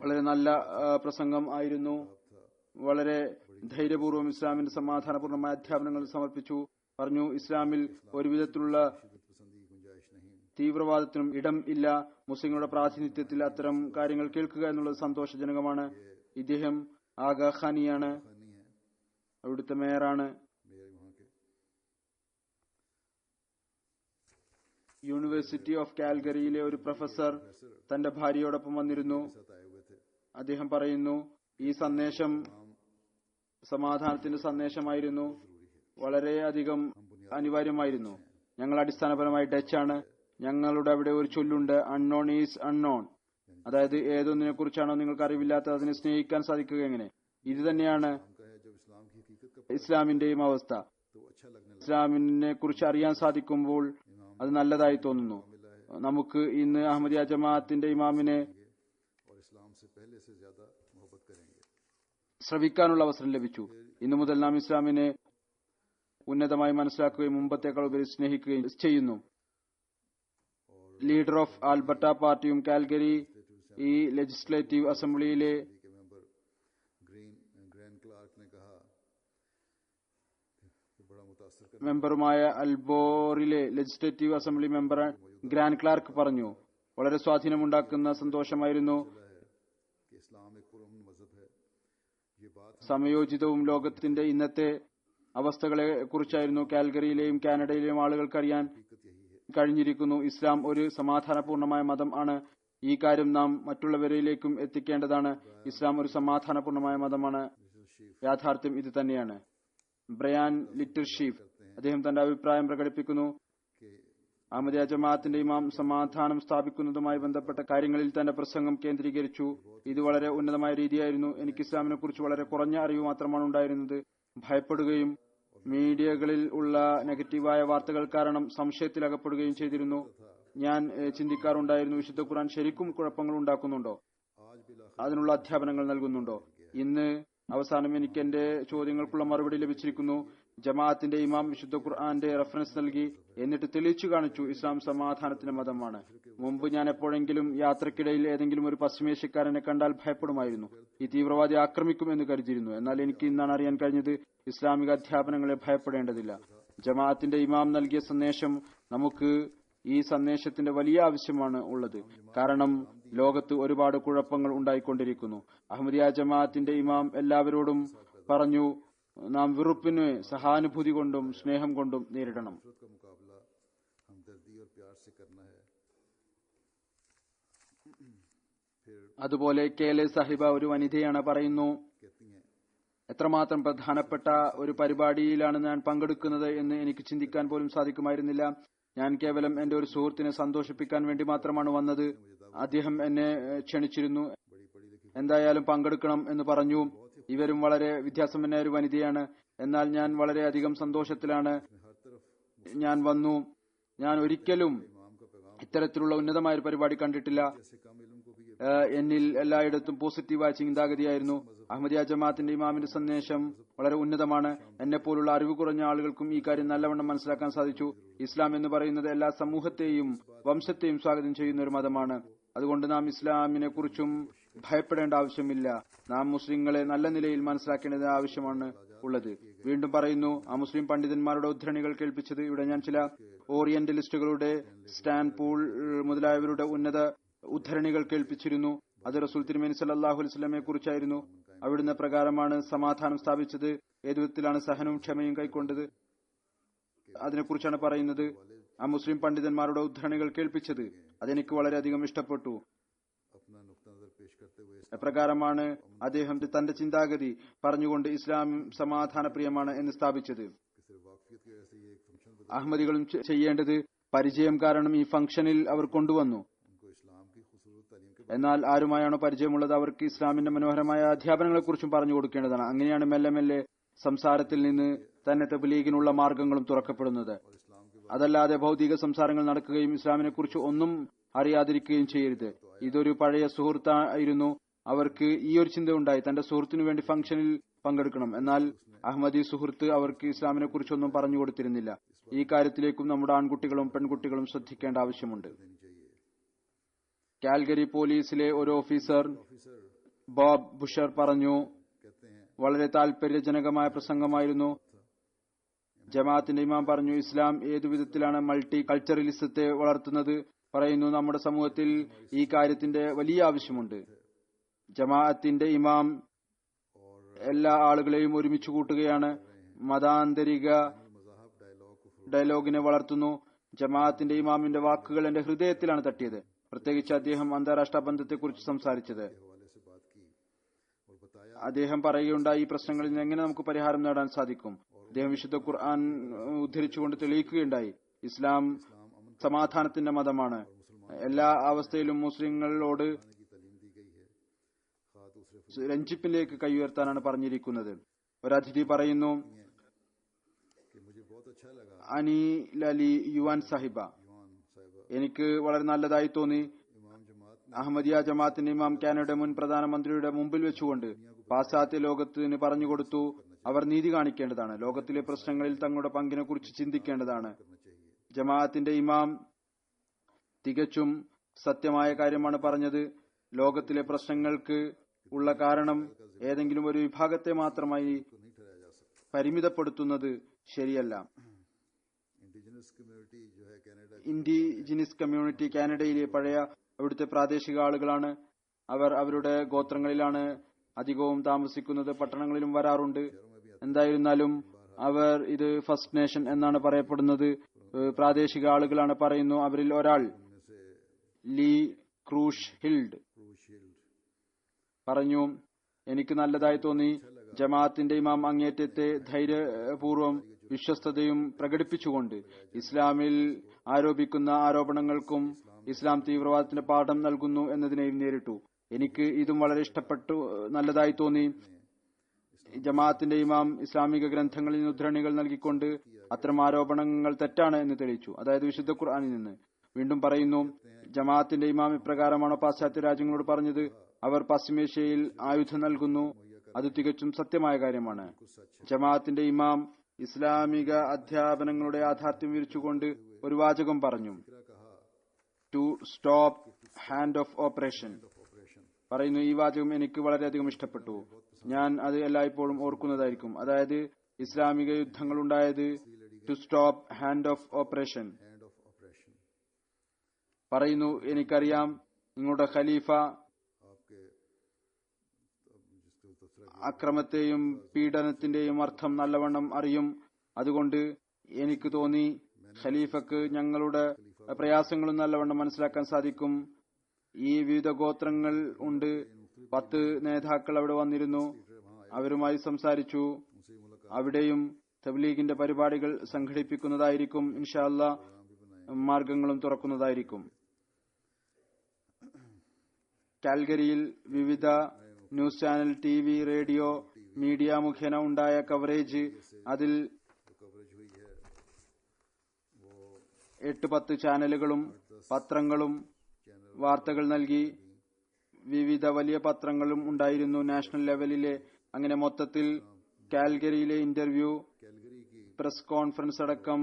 വളരെ നല്ല പ്രസംഗം ആയിരുന്നു. വളരെ ധൈര്യപൂർവ്വം ഇസ്ലാമിന്റെ സമാധാനപൂർണമായ അധ്യാപനങ്ങൾ സമർപ്പിച്ചു. പറഞ്ഞു, ഇസ്ലാമിൽ ഒരുവിധത്തിലുള്ള തീവ്രവാദത്തിനും ഇടം ഇല്ല. മുസ്ലിങ്ങളുടെ പ്രാതിനിധ്യത്തിൽ അത്തരം കാര്യങ്ങൾ കേൾക്കുക എന്നുള്ളത് സന്തോഷജനകമാണ്. ഇദ്ദേഹം ആഗാ ഖാനിയാണ്, അവിടുത്തെ മേയറാണ്. യൂണിവേഴ്സിറ്റി ഓഫ് കാൽഗറിയിലെ ഒരു പ്രൊഫസർ തന്റെ ഭാര്യയോടൊപ്പം വന്നിരുന്നു. അദ്ദേഹം പറയുന്നു, ഈ സന്ദേശം സമാധാനത്തിന്റെ സന്ദേശമായിരുന്നു, വളരെയധികം അനിവാര്യമായിരുന്നു. ഞങ്ങൾ അടിസ്ഥാനപരമായി ഡച്ചാണ്. ഞങ്ങളുടെ അവിടെ ഒരു ചൊല്ലുണ്ട്, അൺനോൺ ഈസ് അൺനോൺ. അതായത് ഏതൊന്നിനെ കുറിച്ചാണോ നിങ്ങൾക്ക് അറിവില്ലാത്തത് അതിനെ സ്നേഹിക്കാൻ സാധിക്കുക എങ്ങനെ? ഇത് തന്നെയാണ് ഇസ്ലാമിന്റെയും അവസ്ഥ. ഇസ്ലാമിനെ കുറിച്ച് അറിയാൻ സാധിക്കുമ്പോൾ അത് നല്ലതായി തോന്നുന്നു. നമുക്ക് ഇന്ന് അഹമ്മദിയ ജമാഅത്തിന്റെ ഇമാമിനെ ശ്രവിക്കാനുള്ള അവസരം ലഭിച്ചു. ഇന്നു മുതൽ നാം ഇസ്ലാമിനെ ഉന്നതമായി മനസ്സിലാക്കുകയും മുമ്പത്തേക്കാൾ ഉപരി സ്നേഹിക്കുകയും ചെയ്യുന്നു. ലീഡർ ഓഫ് ആൽബർട്ട പാർട്ടിയും കാൽഗരി ഈ ലെജിസ്ലേറ്റീവ് അസംബ്ലിയിലെ മെമ്പറുമായ അൽബോറിലെ legislative assembly member Grant Clark പറഞ്ഞു, വളരെ സ്വാധീനമുണ്ടാക്കുന്ന സന്തോഷമായിരുന്നു. സമയോചിതവും ലോകത്തിന്റെ ഇന്നത്തെ അവസ്ഥകളെ കുറിച്ചായിരുന്നു കാൽഗറിയിലെയും കാനഡയിലെയും ആളുകൾക്ക് അറിയാൻ കഴിഞ്ഞിരിക്കുന്നു. ഇസ്ലാം ഒരു സമാധാനപൂർണമായ മതം ആണ്. ഈ കാര്യം നാം മറ്റുള്ളവരിലേക്കും എത്തിക്കേണ്ടതാണ്. ഇസ്ലാം ഒരു സമാധാനപൂർണമായ മതമാണ്. യാഥാർത്ഥ്യം ഇത് തന്നെയാണ്. ബ്രയാൻ ലിറ്റിൽ ഷീഫ് അദ്ദേഹം തന്റെ അഭിപ്രായം പ്രകടിപ്പിക്കുന്നു, അഹമ്മദിയ ജമാഅത്തിന്റെ ഇമാം സമാധാനം സ്ഥാപിക്കുന്നതുമായി ബന്ധപ്പെട്ട കാര്യങ്ങളിൽ തന്റെ പ്രസംഗം കേന്ദ്രീകരിച്ചു. ഇത് വളരെ ഉന്നതമായ രീതിയായിരുന്നു. എനിക്ക് ഇസ്ലാമിനെ കുറിച്ച് വളരെ കുറഞ്ഞ അറിവ് മാത്രമാണ് ഉണ്ടായിരുന്നത്. ഭയപ്പെടുകയും മീഡിയകളിൽ ഉള്ള നെഗറ്റീവായ വാർത്തകൾ കാരണം സംശയത്തിലകപ്പെടുകയും ചെയ്തിരുന്നു. ഞാൻ ചിന്തിക്കാറുണ്ടായിരുന്നു, വിശുദ്ധ ഖുർആൻ ശരിക്കും കുഴപ്പങ്ങൾ ഉണ്ടാക്കുന്നുണ്ടോ, അതിനുള്ള അധ്യാപനങ്ങൾ നൽകുന്നുണ്ടോ. ഇന്ന് അവസാനം എനിക്ക് എന്റെ ചോദ്യങ്ങൾക്കുള്ള മറുപടി ലഭിച്ചിരിക്കുന്നു. ജമാഅത്തിന്റെ ഇമാം വിശുദ്ധ ഖുർആന്റെ റെഫറൻസ് നൽകി, എന്നിട്ട് തെളിയിച്ചു കാണിച്ചു ഇസ്ലാം സമാധാനത്തിന്റെ മതമാണ്. മുമ്പ് ഞാൻ എപ്പോഴെങ്കിലും യാത്രക്കിടയിൽ ഏതെങ്കിലും ഒരു പശ്ചിമേഷ്യക്കാരനെ കണ്ടാൽ ഭയപ്പെടുമായിരുന്നു. ഈ തീവ്രവാദി ആക്രമിക്കും എന്ന് കരുതിയിരുന്നു. എന്നാൽ എനിക്ക് ഇന്നാണ് അറിയാൻ കഴിഞ്ഞത്, ഇസ്ലാമിക അധ്യാപനങ്ങളെ ഭയപ്പെടേണ്ടതില്ല. ജമാഅത്തിന്റെ ഇമാം നൽകിയ സന്ദേശം നമുക്ക് ഈ സന്ദേശത്തിന്റെ വലിയ ആവശ്യമാണ് ഉള്ളത്. കാരണം ലോകത്ത് ഒരുപാട് കുഴപ്പങ്ങൾ ഉണ്ടായിക്കൊണ്ടിരിക്കുന്നു. അഹമ്മദിയ ജമാഅത്തിന്റെ ഇമാം എല്ലാവരോടും പറഞ്ഞു, നാം വെറുപ്പിന് സഹാനുഭൂതി കൊണ്ടും സ്നേഹം കൊണ്ടും നേരിടണം. അതുപോലെ കേലെ സാഹിബ ഒരു വനിതയാണ്, പറയുന്നു, എത്രമാത്രം പ്രധാനപ്പെട്ട ഒരു പരിപാടിയിലാണ് ഞാൻ പങ്കെടുക്കുന്നത് എന്ന് എനിക്ക് ചിന്തിക്കാൻ പോലും സാധിക്കുമായിരുന്നില്ല. ഞാൻ കേവലം എന്റെ ഒരു സുഹൃത്തിനെ സന്തോഷിപ്പിക്കാൻ വേണ്ടി മാത്രമാണ് വന്നത്. അദ്ദേഹം എന്നെ ക്ഷണിച്ചിരുന്നു, എന്തായാലും പങ്കെടുക്കണം എന്ന് പറഞ്ഞു. ഇവരും വളരെ വിദ്യാസമ്പന്നയായ ഒരു വനിതയാണ്. എന്നാൽ ഞാൻ വളരെയധികം സന്തോഷത്തിലാണ്. ഞാൻ വന്നു. ഞാൻ ഒരിക്കലും ഇത്തരത്തിലുള്ള ഉന്നതമായ ഒരു പരിപാടി കണ്ടിട്ടില്ല. എന്നിൽ എല്ലായിടത്തും പോസിറ്റീവായ ചിന്താഗതിയായിരുന്നു. അഹമ്മദിയ ജമാഅത്തിന്റെ ഇമാമിന്റെ സന്ദേശം വളരെ ഉന്നതമാണ്. എന്നെ പോലുള്ള അറിവ് കുറഞ്ഞ ആളുകൾക്കും ഈ കാര്യം നല്ലവണ്ണം മനസ്സിലാക്കാൻ സാധിച്ചു. ഇസ്ലാം എന്ന് പറയുന്നത് എല്ലാ സമൂഹത്തെയും വംശത്തെയും സ്വാഗതം ചെയ്യുന്ന ഒരു മതമാണ്. അതുകൊണ്ട് നാം ഇസ്ലാമിനെ കുറിച്ചും ഭയപ്പെടേണ്ട ആവശ്യമില്ല. നാം മുസ്ലിങ്ങളെ നല്ല നിലയിൽ മനസ്സിലാക്കേണ്ടത് ആവശ്യമാണ് ഉള്ളത്. വീണ്ടും പറയുന്നു, ആ മുസ്ലിം പണ്ഡിതന്മാരുടെ ഉദ്ധരണികൾ കേൾപ്പിച്ചത്. ഇവിടെ ഞാൻ ചില ഓറിയന്റലിസ്റ്റുകളുടെ സ്റ്റാൻപൂൾ മുതലായവരുടെ ഉന്നത ഉദ്ധരണികൾ കേൾപ്പിച്ചിരുന്നു. അത് റസൂൽ തിരുമേനി സല്ലല്ലാഹു അലൈഹി വസല്ലമയെ കുറിച്ചായിരുന്നു. അവിടുന്ന് പ്രകാരമാണ് സമാധാനം സ്ഥാപിച്ചത്, ഏതു വിധത്തിലാണ് സഹനവും ക്ഷമയും കൈക്കൊണ്ടത്, അതിനെക്കുറിച്ചാണ് പറയുന്നത്. ആ മുസ്ലിം പണ്ഡിതന്മാരുടെ ഉദ്ധരണികൾ കേൾപ്പിച്ചത് അതെനിക്ക് വളരെയധികം ഇഷ്ടപ്പെട്ടു. എപ്രകാരമാണ് അദ്ദേഹം തന്റെ ചിന്താഗതി പറഞ്ഞുകൊണ്ട് ഇസ്ലാം സമാധാനപ്രിയമാണ് എന്ന് സ്ഥാപിച്ചത്. അഹമ്മദികളും ചെയ്യേണ്ടത് പരിചയം കാരണം ഈ ഫംഗ്ഷനിൽ അവർ കൊണ്ടുവന്നു. എന്നാൽ ആരുമായാണോ പരിചയമുള്ളത് അവർക്ക് ഇസ്ലാമിന്റെ മനോഹരമായ അധ്യാപനങ്ങളെക്കുറിച്ചും പറഞ്ഞു കൊടുക്കേണ്ടതാണ്. അങ്ങനെയാണ് മെല്ലെ മെല്ലെ സംസാരത്തിൽ നിന്ന് തന്നെ തബ്ലീഗിനുള്ള മാർഗങ്ങളും തുറക്കപ്പെടുന്നത്. അതല്ലാതെ ഭൗതിക സംസാരങ്ങൾ നടക്കുകയും ഇസ്ലാമിനെ കുറിച്ച് ഒന്നും അറിയാതിരിക്കുകയും ചെയ്യരുത്. ഇതൊരു പഴയ സുഹൃത്തായിരുന്നു. അവർക്ക് ഈ ഒരു ചിന്ത ഉണ്ടായി, തന്റെ സുഹൃത്തിനു വേണ്ടി ഫംഗ്ഷനിൽ പങ്കെടുക്കണം. എന്നാൽ അഹമ്മദി സുഹൃത്ത് അവർക്ക് ഇസ്ലാമിനെ കുറിച്ചൊന്നും പറഞ്ഞു കൊടുത്തിരുന്നില്ല. ഈ കാര്യത്തിലേക്കും നമ്മുടെ ആൺകുട്ടികളും പെൺകുട്ടികളും ശ്രദ്ധിക്കേണ്ട ആവശ്യമുണ്ട്. കാൽഗരി പോലീസിലെ ഒരു ഓഫീസർ ബോബ് ബുഷർ പറഞ്ഞു, വളരെ താൽപര്യജനകമായ പ്രസംഗമായിരുന്നു. ജമാഅത്തിന്റെ ഇമാം പറഞ്ഞു, ഇസ്ലാം ഏതു വിധത്തിലാണ് മൾട്ടി കൾച്ചറലിസത്തെ വളർത്തുന്നത്. പറയുന്നു, നമ്മുടെ സമൂഹത്തിൽ ഈ കാര്യത്തിന്റെ വലിയ ആവശ്യമുണ്ട്. ജമാഅത്തിന്റെ ഇമാം എല്ലാ ആളുകളെയും ഒരുമിച്ച് കൂട്ടുകയാണ്, മതാന്തരിക ഡയലോഗിനെ വളർത്തുന്നു. ജമാഅത്തിന്റെ ഇമാമിന്റെ വാക്കുകൾ എന്റെ ഹൃദയത്തിലാണ് തട്ടിയത്. പ്രത്യേകിച്ച് അദ്ദേഹം അന്താരാഷ്ട്ര ബന്ധത്തെക്കുറിച്ച് സംസാരിച്ചത്. അദ്ദേഹം പറയുകയുണ്ടായി, ഈ പ്രശ്നങ്ങളിൽ നിന്ന് എങ്ങനെ നമുക്ക് പരിഹാരം നേടാൻ സാധിക്കും. അദ്ദേഹം വിശുദ്ധ ഖുർആൻ ഉദ്ധരിച്ചുകൊണ്ട് തെളിയിക്കുകയുണ്ടായി, ഇസ്ലാം സമാധാനത്തിന്റെ മതമാണ്. എല്ലാ അവസ്ഥയിലും മുസ്ലിങ്ങളോട് രഞ്ജിപ്പിലേക്ക് കൈയുയർത്താനാണ് പറഞ്ഞിരിക്കുന്നത്. ഒരതിഥി പറയുന്നു, അനിൽ അലി യുവാൻ സാഹിബ, എനിക്ക് വളരെ നല്ലതായി തോന്നി. അഹമ്മദിയ ജമാഅത്തിന്റെ ഇമാം കാനഡയുടെ മുൻ പ്രധാനമന്ത്രിയുടെ മുമ്പിൽ വെച്ചുകൊണ്ട് പാശ്ചാത്യ ലോകത്തിന് പറഞ്ഞുകൊടുത്തു, അവർ നീതി കാണിക്കേണ്ടതാണ്, ലോകത്തിലെ പ്രശ്നങ്ങളിൽ തങ്ങളുടെ പങ്കിനെ കുറിച്ച് ചിന്തിക്കേണ്ടതാണ്. ജമാഅത്തിന്റെ ഇമാം തികച്ചും സത്യമായ കാര്യമാണ് പറഞ്ഞത്. ലോകത്തിലെ പ്രശ്നങ്ങൾക്ക് ഉള്ള കാരണം ഏതെങ്കിലും ഒരു വിഭാഗത്തെ മാത്രമായി പരിമിതപ്പെടുത്തുന്നത് ശരിയല്ല. ഇൻഡിജിനസ് കമ്മ്യൂണിറ്റി കാനഡയിലെ പഴയ അവിടുത്തെ പ്രാദേശിക ആളുകളാണ്. അവർ അവരുടെ ഗോത്രങ്ങളിലാണ് അധികവും താമസിക്കുന്നത്, പട്ടണങ്ങളിലും വരാറുണ്ട്. എന്തായിരുന്നാലും അവർ ഇത് ഫസ്റ്റ് നേഷൻ എന്നാണ് പറയപ്പെടുന്നത്. പ്രാദേശിക ആളുകളാണ് പറയുന്നു. അവരിൽ ഒരാൾ ലീ ക്രൂഷ് ഹിൽഡ് പറഞ്ഞു, എനിക്ക് നല്ലതായി തോന്നി. ജമാഅത്തിന്റെ ഇമാം അങ്ങേറ്റത്തെ ധൈര്യപൂർവ്വം വിശ്വസ്തതയും പ്രകടിപ്പിച്ചുകൊണ്ട് ഇസ്ലാമിൽ ആരോപിക്കുന്ന ആരോപണങ്ങൾക്കും ഇസ്ലാം തീവ്രവാദത്തിന്റെ പാഠം നൽകുന്നു എന്നതിനെയും നേരിട്ടു. എനിക്ക് ഇതും വളരെ ഇഷ്ടപ്പെട്ടു, നല്ലതായി തോന്നി. ജമാഅത്തിന്റെ ഇമാം ഇസ്ലാമിക ഗ്രന്ഥങ്ങളിൽ ഉദ്ധരണികൾ നൽകിക്കൊണ്ട് അത്തരം ആരോപണങ്ങൾ തെറ്റാണ് എന്ന് തെളിയിച്ചു, അതായത് വിശുദ്ധ ഖുർആനിൽ നിന്ന്. വീണ്ടും പറയുന്നു, ജമാഅത്തിന്റെ ഇമാം ഇപ്രകാരമാണോ പാശ്ചാത്യ രാജ്യങ്ങളോട് പറഞ്ഞത്? അവർ പശ്ചിമേഷ്യയിൽ ആയുധം നൽകുന്നു. അത് തികച്ചും സത്യമായ കാര്യമാണ്. ജമാഅത്തിന്റെ ഇമാം ഇസ്ലാമിക അധ്യാപനങ്ങളുടെ യാഥാർത്ഥ്യം വിവരിച്ചുകൊണ്ട് ഒരു വാചകം പറഞ്ഞു, to stop hand off operation. പറയുന്നു, ഈ വാചകം എനിക്ക് വളരെയധികം ഇഷ്ടപ്പെട്ടു. ഞാൻ അത് എല്ലായ്പ്പോഴും ഓർക്കുന്നതായിരിക്കും. അതായത് ഇസ്ലാമിക യുദ്ധങ്ങൾ ഉണ്ടായത് to stop hand off operation. പറയുന്നു, എനിക്കറിയാം നിങ്ങളുടെ ഖലീഫ അക്രമത്തെയും പീഡനത്തിന്റെയും അർത്ഥം നല്ലവണ്ണം അറിയും. അതുകൊണ്ട് എനിക്ക് തോന്നി ഖലീഫക്ക് ഞങ്ങളുടെ പ്രയാസങ്ങളും നല്ലവണ്ണം മനസ്സിലാക്കാൻ സാധിക്കും. ഈ വിവിധ ഗോത്രങ്ങൾ ഉണ്ട്. 10 നേതാക്കൾ അവിടെ വന്നിരുന്നു. അവരുമായി സംസാരിച്ചു. അവിടെയും തബ്ലീഗിന്റെ പരിപാടികൾ സംഘടിപ്പിക്കുന്നതായിരിക്കും. ഇൻഷാ അല്ലാഹ് മാർഗങ്ങളും തുറക്കുന്നതായിരിക്കും. കാൽഗരിയിൽ വിവിധ news channel, TV, radio, media മുഖേന ഉണ്ടായ കവറേജ്, അതിൽ 8-10 ചാനലുകളും പത്രങ്ങളും വാർത്തകൾ നൽകി. വിവിധ വലിയ പത്രങ്ങളും ഉണ്ടായിരുന്നു നാഷണൽ ലെവലിലെ. അങ്ങനെ മൊത്തത്തിൽ കാൽഗരിയിലെ ഇന്റർവ്യൂ, പ്രസ് കോൺഫറൻസ് അടക്കം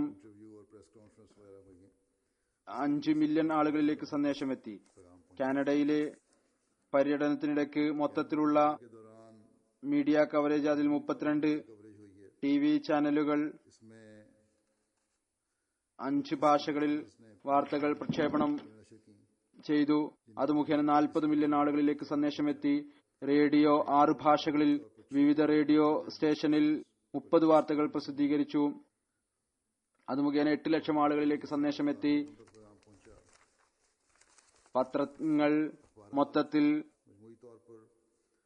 5 മില്യൺ ആളുകളിലേക്ക് സന്ദേശമെത്തി. കാനഡയിലെ പര്യടനത്തിനിടയ്ക്ക് മൊത്തത്തിലുള്ള മീഡിയ കവറേജ്, അതിൽ 32 TV ചാനലുകൾ 5 ഭാഷകളിൽ വാർത്തകൾ പ്രക്ഷേപണം ചെയ്തു. അത് മുഖേന 40 മില്യൺ ആളുകളിലേക്ക് സന്ദേശമെത്തി. റേഡിയോ 6 ഭാഷകളിൽ വിവിധ റേഡിയോ സ്റ്റേഷനിൽ 30 വാർത്തകൾ പ്രസിദ്ധീകരിച്ചു. അത് മുഖേന 8 ലക്ഷം ആളുകളിലേക്ക് സന്ദേശമെത്തി. പത്രങ്ങൾ മൊത്തത്തിൽ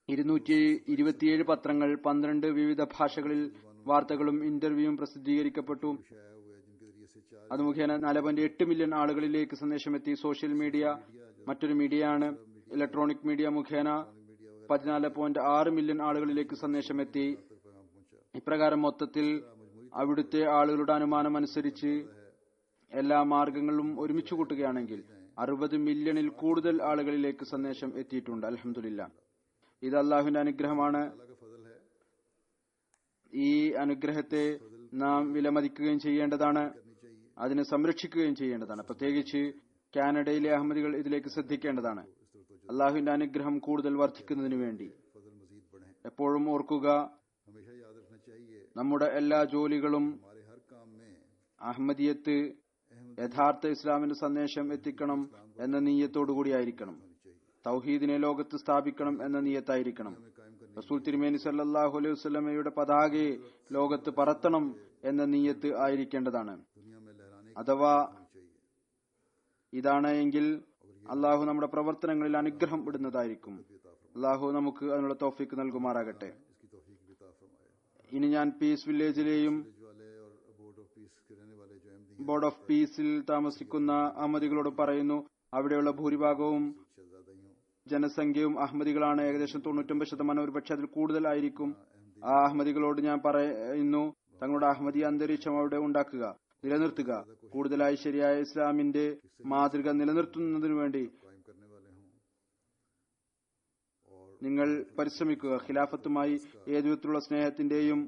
227 പത്രങ്ങൾ, 12 വിവിധ ഭാഷകളിൽ വാർത്തകളും ഇന്റർവ്യൂവും പ്രസിദ്ധീകരിക്കപ്പെട്ടു. അത് മുഖേന 4.8 മില്യൺ ആളുകളിലേക്ക് സന്ദേശമെത്തി. സോഷ്യൽ മീഡിയ മറ്റൊരു മീഡിയയാണ്. ഇലക്ട്രോണിക് മീഡിയ മുഖേന 14.6 മില്യൺ ആളുകളിലേക്ക് സന്ദേശമെത്തി. ഇപ്രകാരം മൊത്തത്തിൽ അവിടുത്തെ ആളുകളുടെ അനുമാനം അനുസരിച്ച് എല്ലാ മാർഗങ്ങളും ഒരുമിച്ച് കൂട്ടുകയാണെങ്കിൽ 60 മില്യണിൽ കൂടുതൽ ആളുകളിലേക്ക് സന്ദേശം എത്തിയിട്ടുണ്ട്. അൽഹംദുലില്ലാഹ്, ഇത് അള്ളാഹുവിന്റെ അനുഗ്രഹമാണ്. ഈ അനുഗ്രഹത്തെ നാം വിലമതിക്കുകയും ചെയ്യേണ്ടതാണ്, അതിനെ സംരക്ഷിക്കുകയും ചെയ്യേണ്ടതാണ്. പ്രത്യേകിച്ച് കാനഡയിലെ അഹമ്മദികൾ ഇതിലേക്ക് ശ്രദ്ധിക്കേണ്ടതാണ്. അള്ളാഹുവിന്റെ അനുഗ്രഹം കൂടുതൽ വർദ്ധിക്കുന്നതിനു വേണ്ടി എപ്പോഴും ഓർക്കുക, നമ്മുടെ എല്ലാ ജോലികളും അഹമ്മദിയത്ത്, യഥാർത്ഥ ഇസ്ലാമിന്റെ സന്ദേശം എത്തിക്കണം എന്ന നീയത്തോടുകൂടിയായിരിക്കണം. തൗഹീദിനെ ലോകത്ത് സ്ഥാപിക്കണം എന്ന നീയത്തായിരിക്കണം. റസൂൽ തിരുമേനി സല്ലല്ലാഹു അലൈഹി വസല്ലമയുടെ പതാകയെ ലോകത്ത് പറത്തണം എന്ന നീയത്ത് ആയിരിക്കേണ്ടതാണ്. അഥവാ ഇതാണ് എങ്കിൽ അള്ളാഹു നമ്മുടെ പ്രവർത്തനങ്ങളിൽ അനുഗ്രഹം ഇടുന്നതായിരിക്കും. അള്ളാഹു നമുക്ക് അതിനുള്ള തൗഫീക്ക് നൽകുമാറാകട്ടെ. ഇനി ഞാൻ പീസ് വില്ലേജിലെയും ബോർഡ് ഓഫ് പീസിൽ താമസിക്കുന്ന അഹമ്മദികളോട് പറയുന്നു, അവിടെയുള്ള ഭൂരിഭാഗവും ജനസംഖ്യയും അഹമ്മദികളാണ്. ഏകദേശം 99%, ഒരുപക്ഷെ അതിൽ കൂടുതലായിരിക്കും. ആ അഹമ്മദികളോട് ഞാൻ പറയുന്നു, തങ്ങളുടെ അഹമ്മദി അന്തരീക്ഷം അവിടെ ഉണ്ടാക്കുക, നിലനിർത്തുക. കൂടുതലായി ശരിയായ ഇസ്ലാമിന്റെ മാതൃക നിലനിർത്തുന്നതിനു വേണ്ടി നിങ്ങൾ പരിശ്രമിക്കുക. ഖിലാഫത്തുമായി ഏതു വിധത്തിലുള്ള സ്നേഹത്തിന്റെയും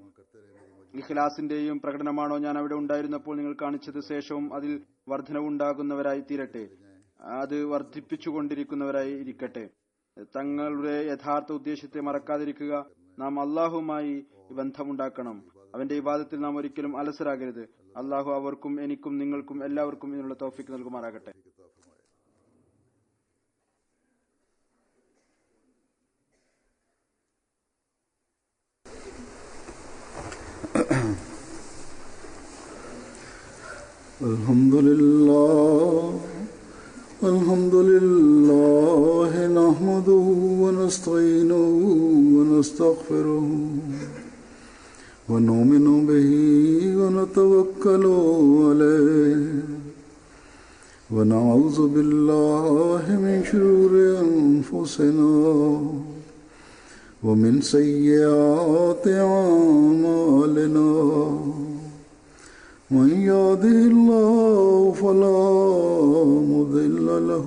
ഇഖ്ലാസിന്റെയും പ്രകടനമാണോ ഞാൻ അവിടെ ഉണ്ടായിരുന്നപ്പോൾ നിങ്ങൾ കാണിച്ചത്, ശേഷവും അതിൽ വർധനവുണ്ടാകുന്നവരായി തീരട്ടെ, അത് വർദ്ധിപ്പിച്ചുകൊണ്ടിരിക്കുന്നവരായി ഇരിക്കട്ടെ. തങ്ങളുടെ യഥാർത്ഥ ഉദ്ദേശ്യത്തെ മറക്കാതിരിക്കുക. നാം അള്ളാഹുമായി ബന്ധമുണ്ടാക്കണം. അവന്റെ ഇബാദത്തിൽ നാം ഒരിക്കലും അലസരാകരുത്. അള്ളാഹു അവർക്കും എനിക്കും നിങ്ങൾക്കും എല്ലാവർക്കും ഇതിനുള്ള തൗഫീക്ക് നൽകുമാറാകട്ടെ. الحمد لله نحمده ونستعينه ونستغفره ونؤمن به ونتوكل عليه ونعوذ بالله من شرور أنفسنا ومن سيئات أعمالنا من يهده الله فلا مضل له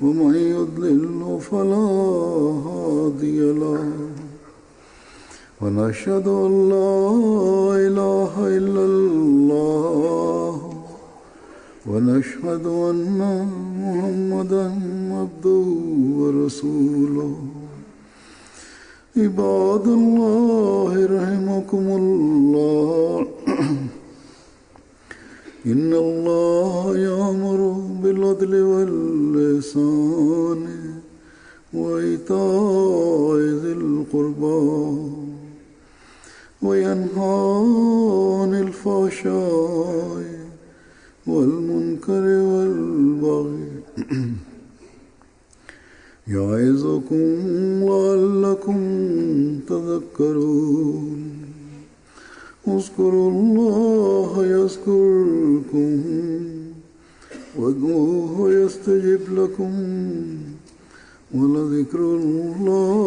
ومن يضلل فلا هادي له ونشهد أن لا إله إلا الله ونشهد أن محمدا عبده ورسوله عباد الله رحمكم الله إن الله يأمر بالعدل والإحسان وإيتاء ذي القربى وينهى عن الفحشاء والمنكر والبغي يعظكم لعلكم تذكرون اذكروا الله يذكركم وادعوه يستجب لكم ولذكر الله